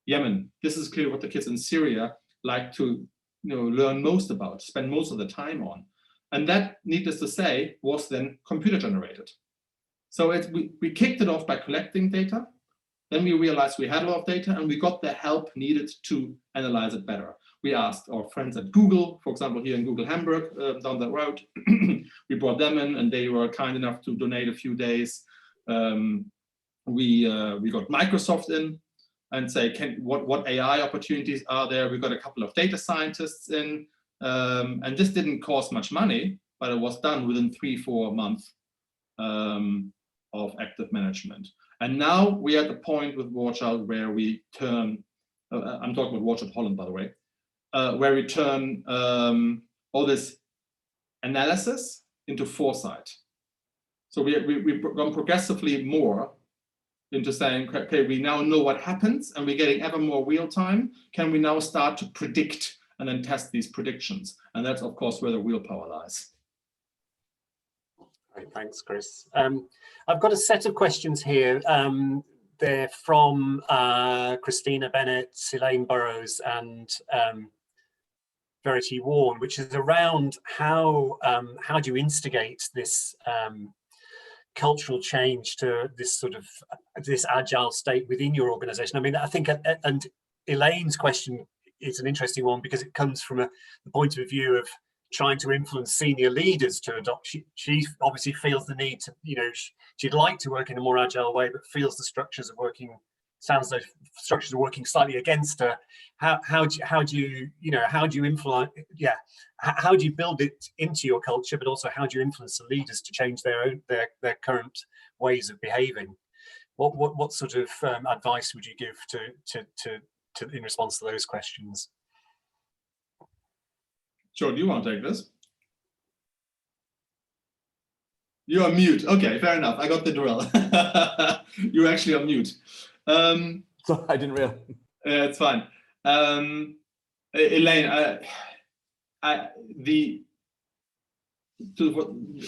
Yemen, this is clearly what the kids in Syria like to, you know, learn most about, spend most of the time on. And that, needless to say, was then computer generated. So we kicked it off by collecting data. Then we realized we had a lot of data and we got the help needed to analyze it better. We asked our friends at Google, for example, here in Google Hamburg, down the road. We brought them in and they were kind enough to donate a few days. We got Microsoft in and say, what AI opportunities are there? We got a couple of data scientists in, and this didn't cost much money, but it was done within 3-4 months of active management. And now we're at the point with Warchild where we turn, I'm talking about Warchild Holland, by the way, where we turn all this analysis into foresight. So we've gone progressively more into saying, okay, we now know what happens and we're getting ever more real time. Can we now start to predict and then test these predictions? And that's, of course, where the real power lies. Great, thanks, Chris. I've got a set of questions here. They're from Christina Bennett, Elaine Burrows, and Verity Warren, which is around how do you instigate this cultural change to this sort of this agile state within your organization. I mean, I think, and Elaine's question is an interesting one because it comes from the point of view of trying to influence senior leaders to adopt. She obviously feels the need to, you know, she'd like to work in a more agile way, but feels the structures of working sounds like structures are working slightly against her. How do you influence? Yeah, how do you build it into your culture, but also how do you influence the leaders to change their current ways of behaving? What sort of advice would you give to in response to those questions? Joe, do you want to take this? You're on mute. Okay, fair enough. I got the drill. You're actually on mute. So I didn't realize. It's fine. Elaine,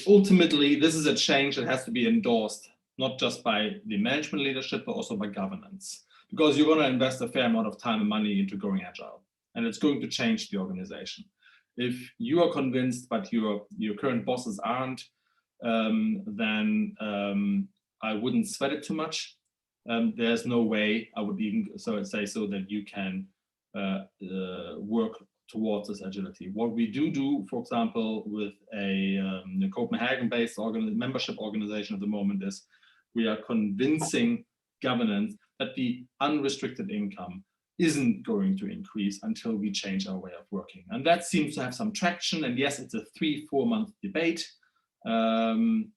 ultimately, this is a change that has to be endorsed, not just by the management leadership, but also by governance, because you're going to invest a fair amount of time and money into going agile, and it's going to change the organization. If you are convinced, but your current bosses aren't, then I wouldn't sweat it too much. There's no way I would even say so that you can work towards this agility. What we do, for example, with a Copenhagen-based membership organization at the moment is we are convincing governance that the unrestricted income isn't going to increase until we change our way of working. And that seems to have some traction. And yes, it's a 3-4 month debate. I'm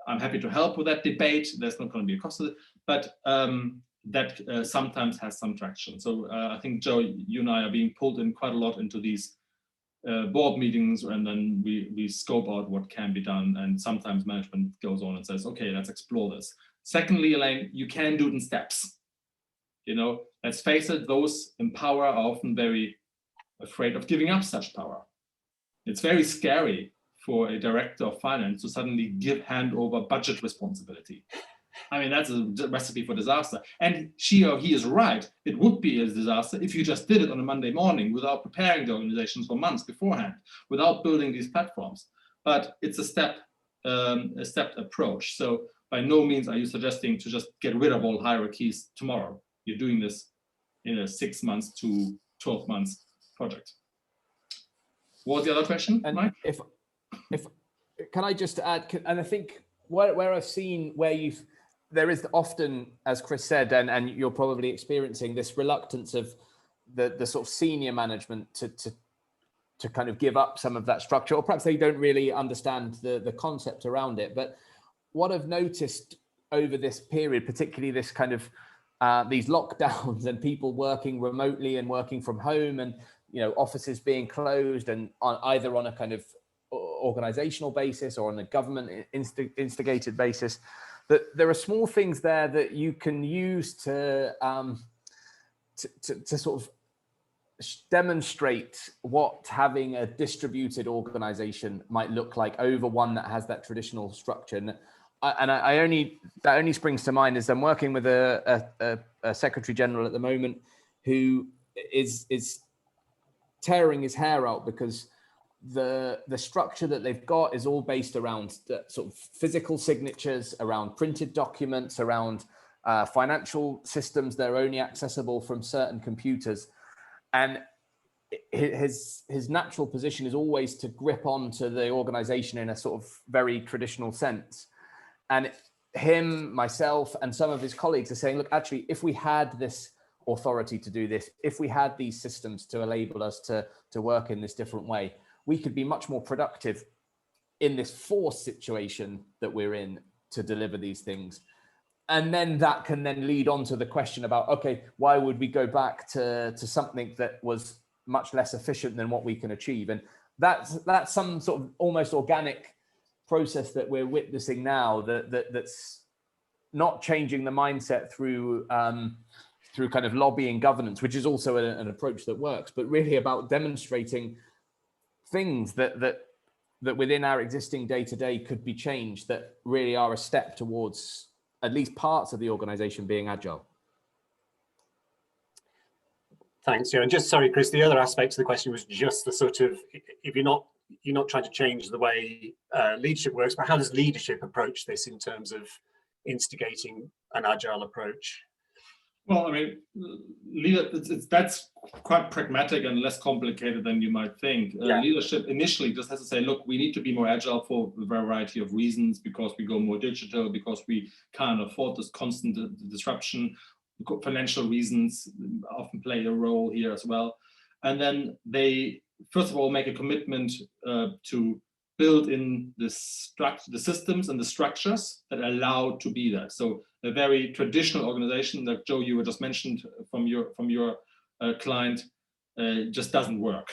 happy to help with that debate. There's not going to be a cost of it, but that sometimes has some traction. So I think, Joe, you and I are being pulled in quite a lot into these board meetings, and then we scope out what can be done. And sometimes management goes on and says, okay, let's explore this. Secondly, Elaine, you can do it in steps. You know, let's face it, those in power are often very afraid of giving up such power. It's very scary for a director of finance to suddenly hand over budget responsibility. I mean, that's a recipe for disaster. And she or he is right. It would be a disaster if you just did it on a Monday morning without preparing the organizations for months beforehand, without building these platforms. But it's a stepped approach. So by no means are you suggesting to just get rid of all hierarchies tomorrow. You're doing this in a 6 months to 12 months project. What was the other question, Mike? If can I just add, and I think where I've seen there is often, as Chris said, and you're probably experiencing this reluctance of the sort of senior management to kind of give up some of that structure, or perhaps they don't really understand the concept around it. But what I've noticed over this period, particularly this kind of these lockdowns and people working remotely and working from home, and offices being closed, and either on a kind of organizational basis or on a government instigated basis, that there are small things there that you can use to sort of demonstrate what having a distributed organization might look like over one that has that traditional structure. And that only springs to mind as I'm working with a Secretary General at the moment who is tearing his hair out because the structure that they've got is all based around the sort of physical signatures, around printed documents, around financial systems that are only accessible from certain computers. And his natural position is always to grip onto the organization in a sort of very traditional sense. And him, myself, and some of his colleagues are saying, look, actually, if we had this authority to do this, if we had these systems to enable us to work in this different way, we could be much more productive in this forced situation that we're in to deliver these things. And then that can then lead on to the question about, okay, why would we go back to something that was much less efficient than what we can achieve? And that's some sort of almost organic process that we're witnessing now, that's not changing the mindset through kind of lobbying governance, which is also an approach that works, but really about demonstrating things that within our existing day-to-day could be changed, that really are a step towards at least parts of the organization being agile. Thanks, Joe. And just sorry, Chris, the other aspect of the question was just the sort of, if you're not trying to change the way leadership works, but how does leadership approach this in terms of instigating an agile approach? Well, I mean, that's quite pragmatic and less complicated than you might think. Leadership initially just has to say, look, we need to be more agile for a variety of reasons, because we go more digital, because we can't afford this constant disruption. Financial reasons often play a role here as well. And then they, first of all, make a commitment to build in the systems and the structures that allow to be that. So a very traditional organization that Joe, you were just mentioned from your client, just doesn't work.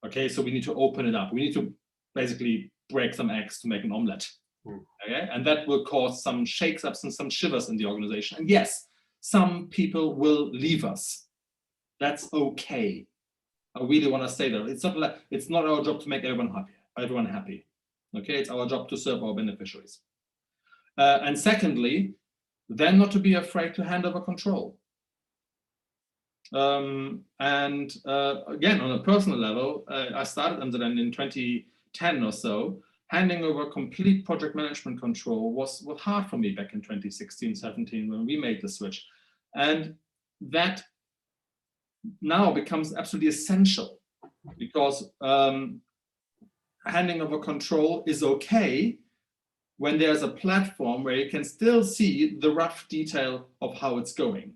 Okay, so we need to open it up. We need to basically break some eggs to make an omelette. Okay, and that will cause some shakes-ups and some shivers in the organization. And yes, some people will leave us. That's okay. I really want to say that it's not our job to make everyone happy. Okay, it's our job to serve our beneficiaries. And secondly, then not to be afraid to hand over control. Again, on a personal level, I started Amsterdam in 2010 or so. Handing over complete project management control was hard for me back in 2016, 17 when we made the switch. And that now becomes absolutely essential because handing over control is okay when there's a platform where you can still see the rough detail of how it's going.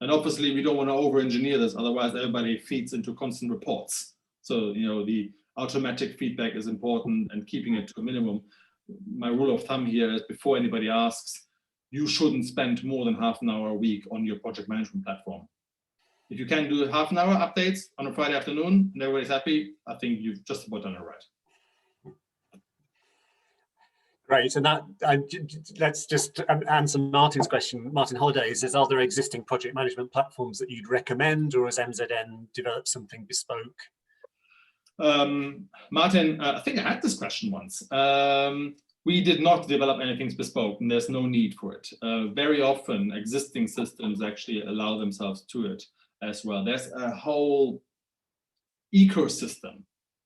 And obviously we don't want to over-engineer this, otherwise everybody feeds into constant reports. So, the automatic feedback is important and keeping it to a minimum. My rule of thumb here is before anybody asks, you shouldn't spend more than half an hour a week on your project management platform. If you can do half an hour updates on a Friday afternoon and everybody's happy, I think you've just about done it right. Great, and that let's just answer Martin's question. Martin Holidays is, are there existing project management platforms that you'd recommend, or has MZN developed something bespoke? Martin, I think I had this question once. We did not develop anything bespoke, and there's no need for it. Very often, existing systems actually allow themselves to it as well. There's a whole ecosystem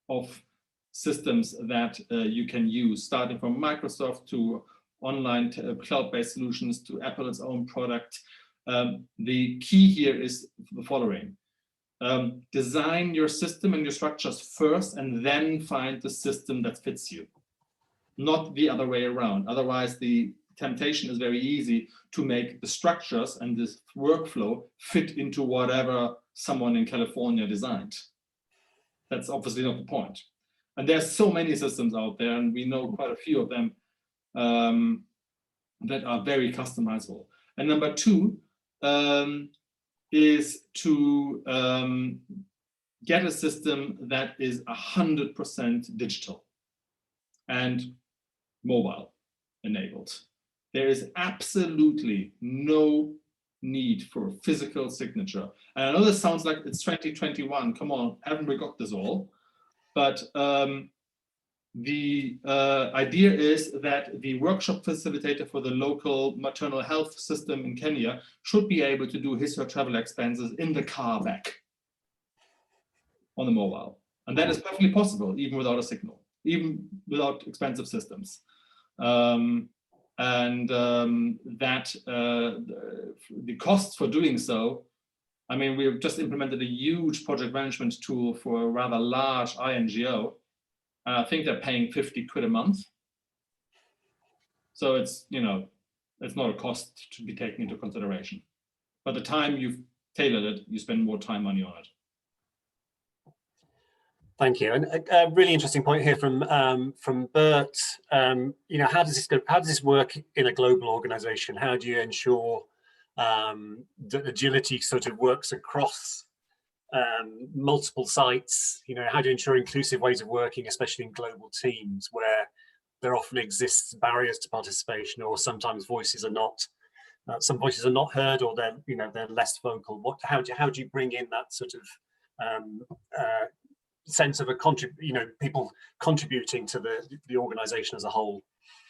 of systems that you can use, starting from Microsoft to online cloud-based solutions to Apple's own product. The key here is the following. Design your system and your structures first and then find the system that fits you, not the other way around. Otherwise, the temptation is very easy to make the structures and this workflow fit into whatever someone in California designed. That's obviously not the point. And there's so many systems out there, and we know quite a few of them that are very customizable. And number two is to get a system that is 100% digital and mobile enabled. There is absolutely no need for a physical signature. And I know this sounds like it's 2021, come on, haven't we got this all? But the idea is that the workshop facilitator for the local maternal health system in Kenya should be able to do his or her travel expenses in the car back on the mobile. And that is perfectly possible, even without a signal, even without expensive systems. The costs for doing so, I mean, we've just implemented a huge project management tool for a rather large NGO. I think they're paying 50 quid a month. So it's, it's not a cost to be taken into consideration. By the time you've tailored it, you spend more money on it. Thank you. And a really interesting point here from Bert. How does this go? How does this work in a global organization? How do you ensure that agility sort of works across multiple sites? How do you ensure inclusive ways of working, especially in global teams where there often exists barriers to participation, or sometimes voices are not, some voices are not heard, or they're less vocal. How do you bring in that sort of sense of people contributing to the organization as a whole?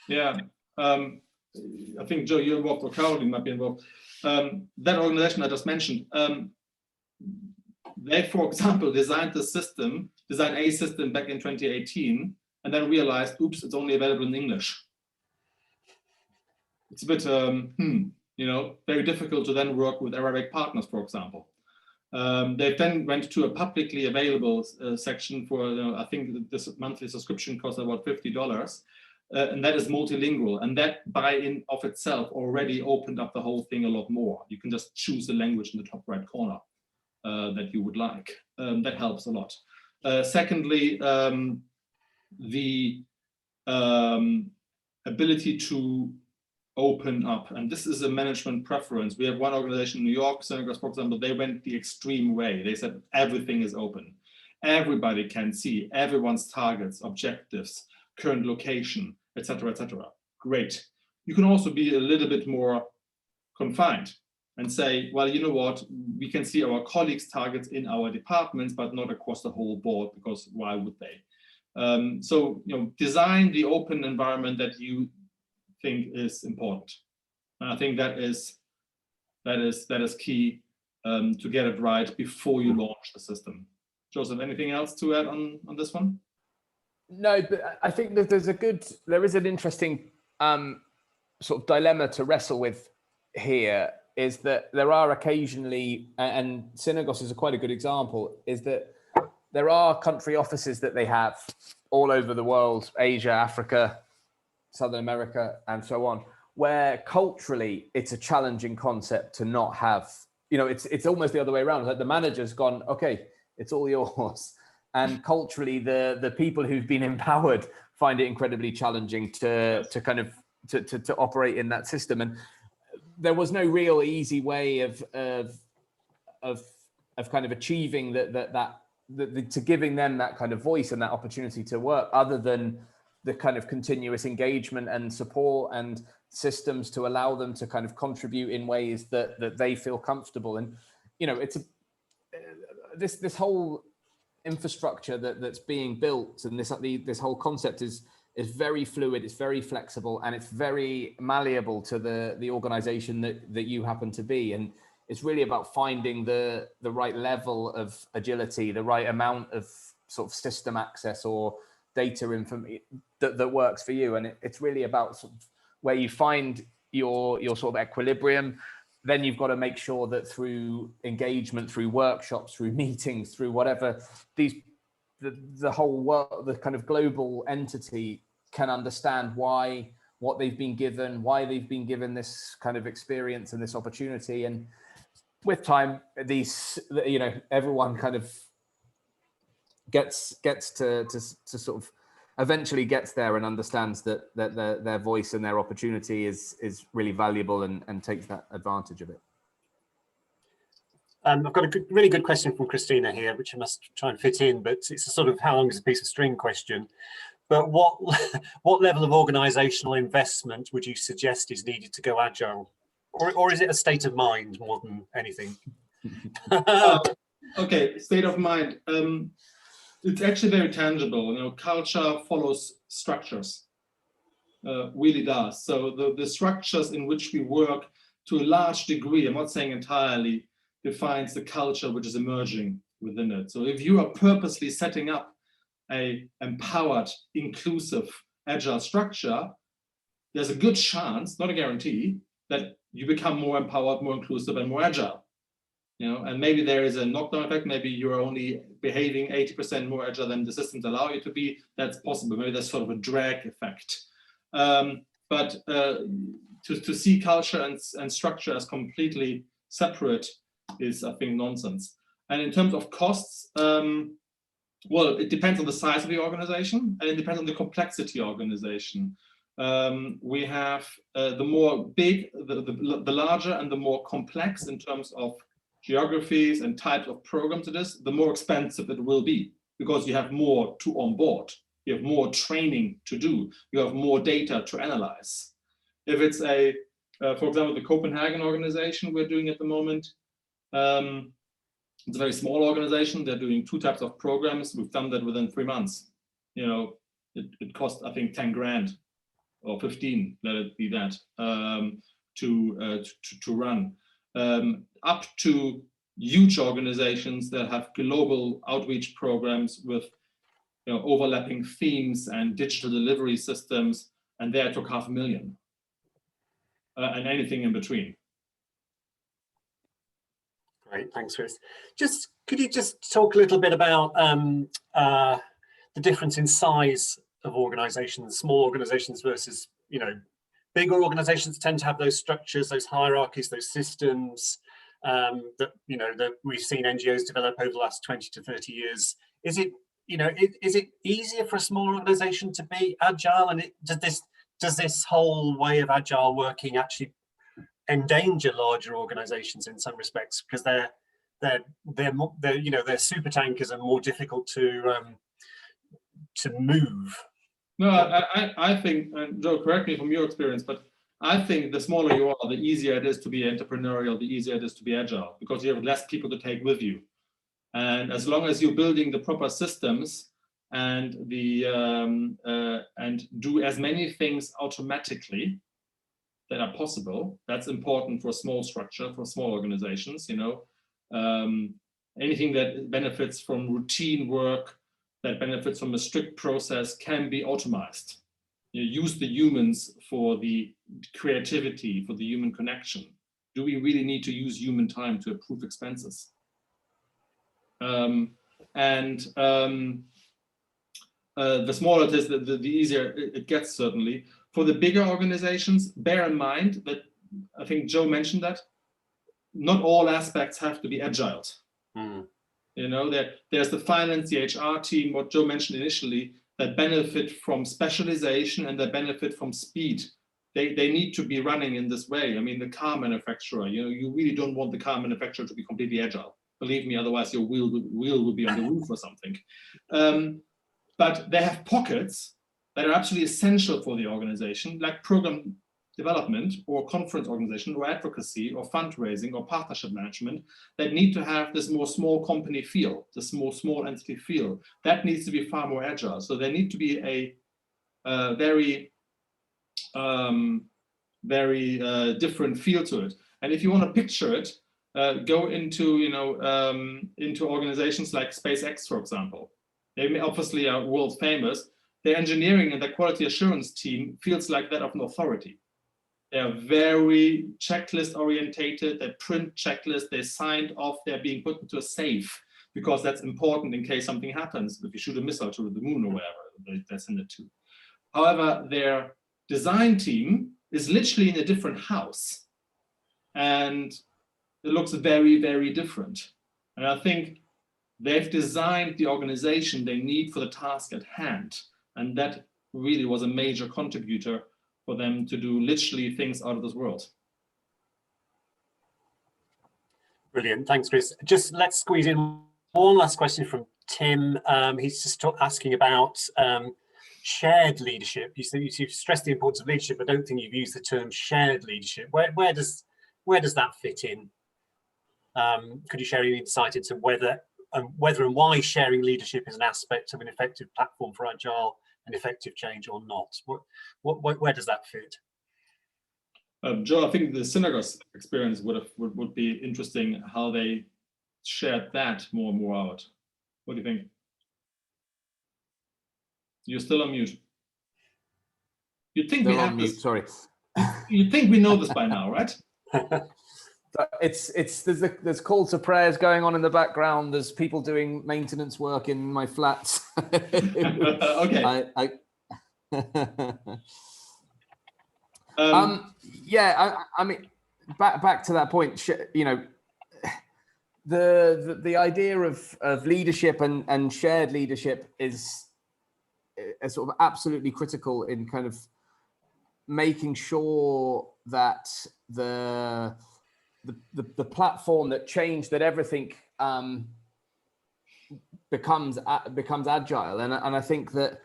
Yeah, I think Joe, you're involved, or Caroline might be involved. That organization I just mentioned, they, for example, designed a system back in 2018, and then realized, oops, it's only available in English. It's a bit, very difficult to then work with Arabic partners, for example. They then went to a publicly available section for, I think this monthly subscription costs about $50. and that is multilingual, and that by in of itself already opened up the whole thing a lot more. You can just choose the language in the top right corner that you would like. That helps a lot. Secondly, the ability to open up, and this is a management preference. We have one organization in New York, Senegos, for example, they went the extreme way. They said everything is open. Everybody can see everyone's targets, objectives, current location, etc., etc. Great. You can also be a little bit more confined and say, well, you know what, we can see our colleagues' targets in our departments, but not across the whole board, because why would they? So, you know, design the open environment that you think is important. And I think that is key to get it right before you launch the system. Joseph, anything else to add on this one? No, but I think that there is an interesting sort of dilemma to wrestle with here, is that there are occasionally, and Senegos is quite a good example, is that there are country offices that they have all over the world, Asia, Africa, Southern America, and so on, where culturally it's a challenging concept to not have, you know, it's almost the other way around. Like the manager's gone, okay, it's all yours. And culturally, the people who've been empowered find it incredibly challenging to operate in that system. And there was no real easy way of kind of achieving to giving them that kind of voice and that opportunity to work, other than the kind of continuous engagement and support and systems to allow them to kind of contribute in ways that they feel comfortable. And, you know, it's this whole infrastructure that's being built, and this whole concept is very fluid, it's very flexible, and it's very malleable to the organization that you happen to be. And it's really about finding the right level of agility, the right amount of sort of system access or data information that works for you. And it's really about sort of where you find your sort of equilibrium. Then you've got to make sure that through engagement, through workshops, through meetings, through whatever, the whole world, the kind of global entity can understand what they've been given this kind of experience and this opportunity. And with time, everyone kind of gets to sort of eventually gets there and understands that their voice and their opportunity is really valuable and takes that advantage of it. I've got a really good question from Christina here, which I must try and fit in, but it's a sort of how long is a piece of string question. But what level of organisational investment would you suggest is needed to go agile? Or is it a state of mind more than anything? Okay, state of mind. It's actually very tangible. You know, culture follows structures, really does. So the structures in which we work, to a large degree, I'm not saying entirely, defines the culture which is emerging within it. So if you are purposely setting up a empowered, inclusive, agile structure, there's a good chance, not a guarantee, that you become more empowered, more inclusive, and more agile. You know, and maybe there is a knockdown effect. Maybe you're only behaving 80% more agile than the systems allow you to be. That's possible. Maybe that's sort of a drag effect. But to see culture and structure as completely separate is, I think, nonsense. And in terms of costs, well, it depends on the size of the organization, and it depends on the complexity of the organization. We have the larger and the more complex in terms of geographies and types of programs it is, the more expensive it will be, because you have more to onboard, you have more training to do, you have more data to analyze. If it's for example, the Copenhagen organization we're doing at the moment, it's a very small organization. They're doing 2 types of programs. We've done that within 3 months. You know, it cost, I think, 10 grand or 15, let it be that, to run. Up to huge organizations that have global outreach programs with, you know, overlapping themes and digital delivery systems, and there it took $500,000, and anything in between. Great, thanks, Chris. Could you just talk a little bit about the difference in size of organizations, small organizations versus, you know, bigger organizations tend to have those structures, those hierarchies, those systems that, you know, that we've seen NGOs develop over the last 20 to 30 years. Is it, you know, is it easier for a small organization to be agile? And does this whole way of agile working actually endanger larger organizations in some respects, because they're you know, they're super tankers and more difficult to move? No, I think, and Joe, correct me from your experience, but I think the smaller you are, the easier it is to be entrepreneurial, the easier it is to be agile, because you have less people to take with you. And as long as you're building the proper systems and and do as many things automatically that are possible, that's important for a small structure, for small organizations. You know, anything that benefits from routine work, that benefits from a strict process, can be automized. You know, use the humans for the creativity, for the human connection. Do we really need to use human time to approve expenses? The smaller it is, the easier it gets, certainly. For the bigger organizations, bear in mind that, I think Joe mentioned that, not all aspects have to be agile. You know, there's the finance, the HR team, what Joe mentioned initially, that benefit from specialization and that benefit from speed. They need to be running in this way. I mean, the car manufacturer, you know, you really don't want the car manufacturer to be completely agile. Believe me, otherwise your wheel will be on the roof or something. But they have pockets that are absolutely essential for the organization, like program development or conference organization or advocacy or fundraising or partnership management, that need to have this more small company feel, this more small entity feel. That needs to be far more agile. So there need to be a very different feel to it. And if you want to picture it, go into, you know, into organizations like SpaceX, for example. They obviously are world famous. Their engineering and their quality assurance team feels like that of an authority. They are very checklist orientated. They print checklists. They signed off. They're being put into a safe because that's important in case something happens. If you shoot a missile to the moon or wherever they send it to. However, their design team is literally in a different house, and it looks very, very different. And I think they've designed the organization they need for the task at hand. And that really was a major contributor for them to do literally things out of this world. Brilliant, thanks, Chris. Just let's squeeze in one last question from Tim. He's just asking about shared leadership. You've stressed the importance of leadership. I don't think you've used the term shared leadership. Where does that fit in? Could you share any insight into whether and why sharing leadership is an aspect of an effective platform for agile and effective change or not? Where does that fit? Joe, I think the Synagogue's experience would be interesting, how they shared that more and more out. What do you think? You're still on mute. You'd think we have this. Sorry. You'd think we know this by now, right? There's calls to prayers going on in the background. There's people doing maintenance work in my flats. Okay. I mean, back to that point. You know, the idea of leadership and shared leadership is sort of absolutely critical in kind of making sure that the platform that changed, that everything becomes agile. And I think that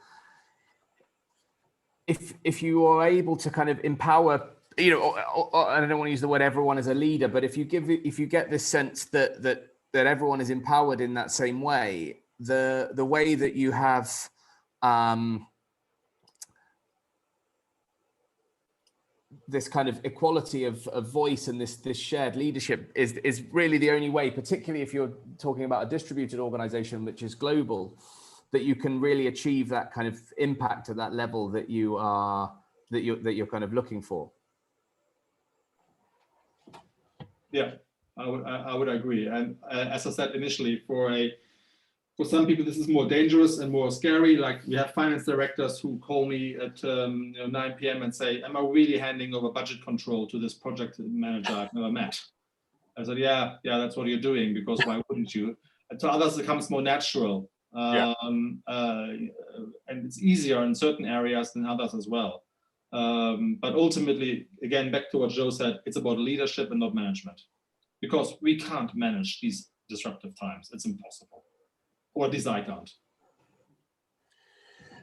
if you are able to kind of empower, you know, or I don't want to use the word everyone as a leader, but if you get this sense that everyone is empowered in that same way, the way that you have this kind of equality of voice and this shared leadership is really the only way, particularly if you're talking about a distributed organization which is global, that you can really achieve that kind of impact at that level that you're kind of looking for. Yeah, I would agree. And as I said initially, for a For some people, this is more dangerous and more scary. Like we have finance directors who call me at 9 p.m. and say, am I really handing over budget control to this project manager I've never met? I said, yeah, that's what you're doing, because why wouldn't you? And to others, it becomes more natural. And it's easier in certain areas than others as well. But ultimately, again, back to what Joe said, it's about leadership and not management, because we can't manage these disruptive times. It's impossible. Or at least I can't.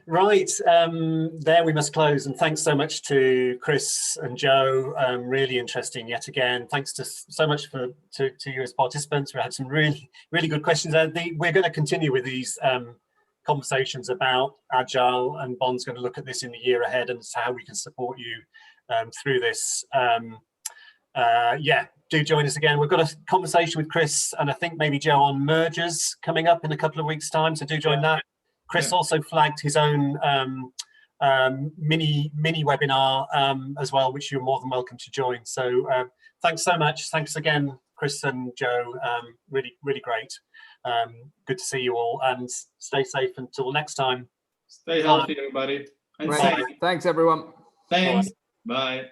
Right, there we must close. And thanks so much to Chris and Joe. Really interesting yet again. Thanks so much to you as participants. We had some really good questions. We're going to continue with these conversations about Agile, and Bond's going to look at this in the year ahead and how we can support you through this. Do join us again. We've got a conversation with Chris and I think maybe Joe on mergers coming up in a couple of weeks' time, so do join that. Chris also flagged his own mini webinar as well, which you're more than welcome to join. So thanks so much. Thanks again, Chris and Joe. Really great. Good to see you all, and stay safe until next time. Stay healthy, everybody. And Thanks, everyone. Thanks. Bye.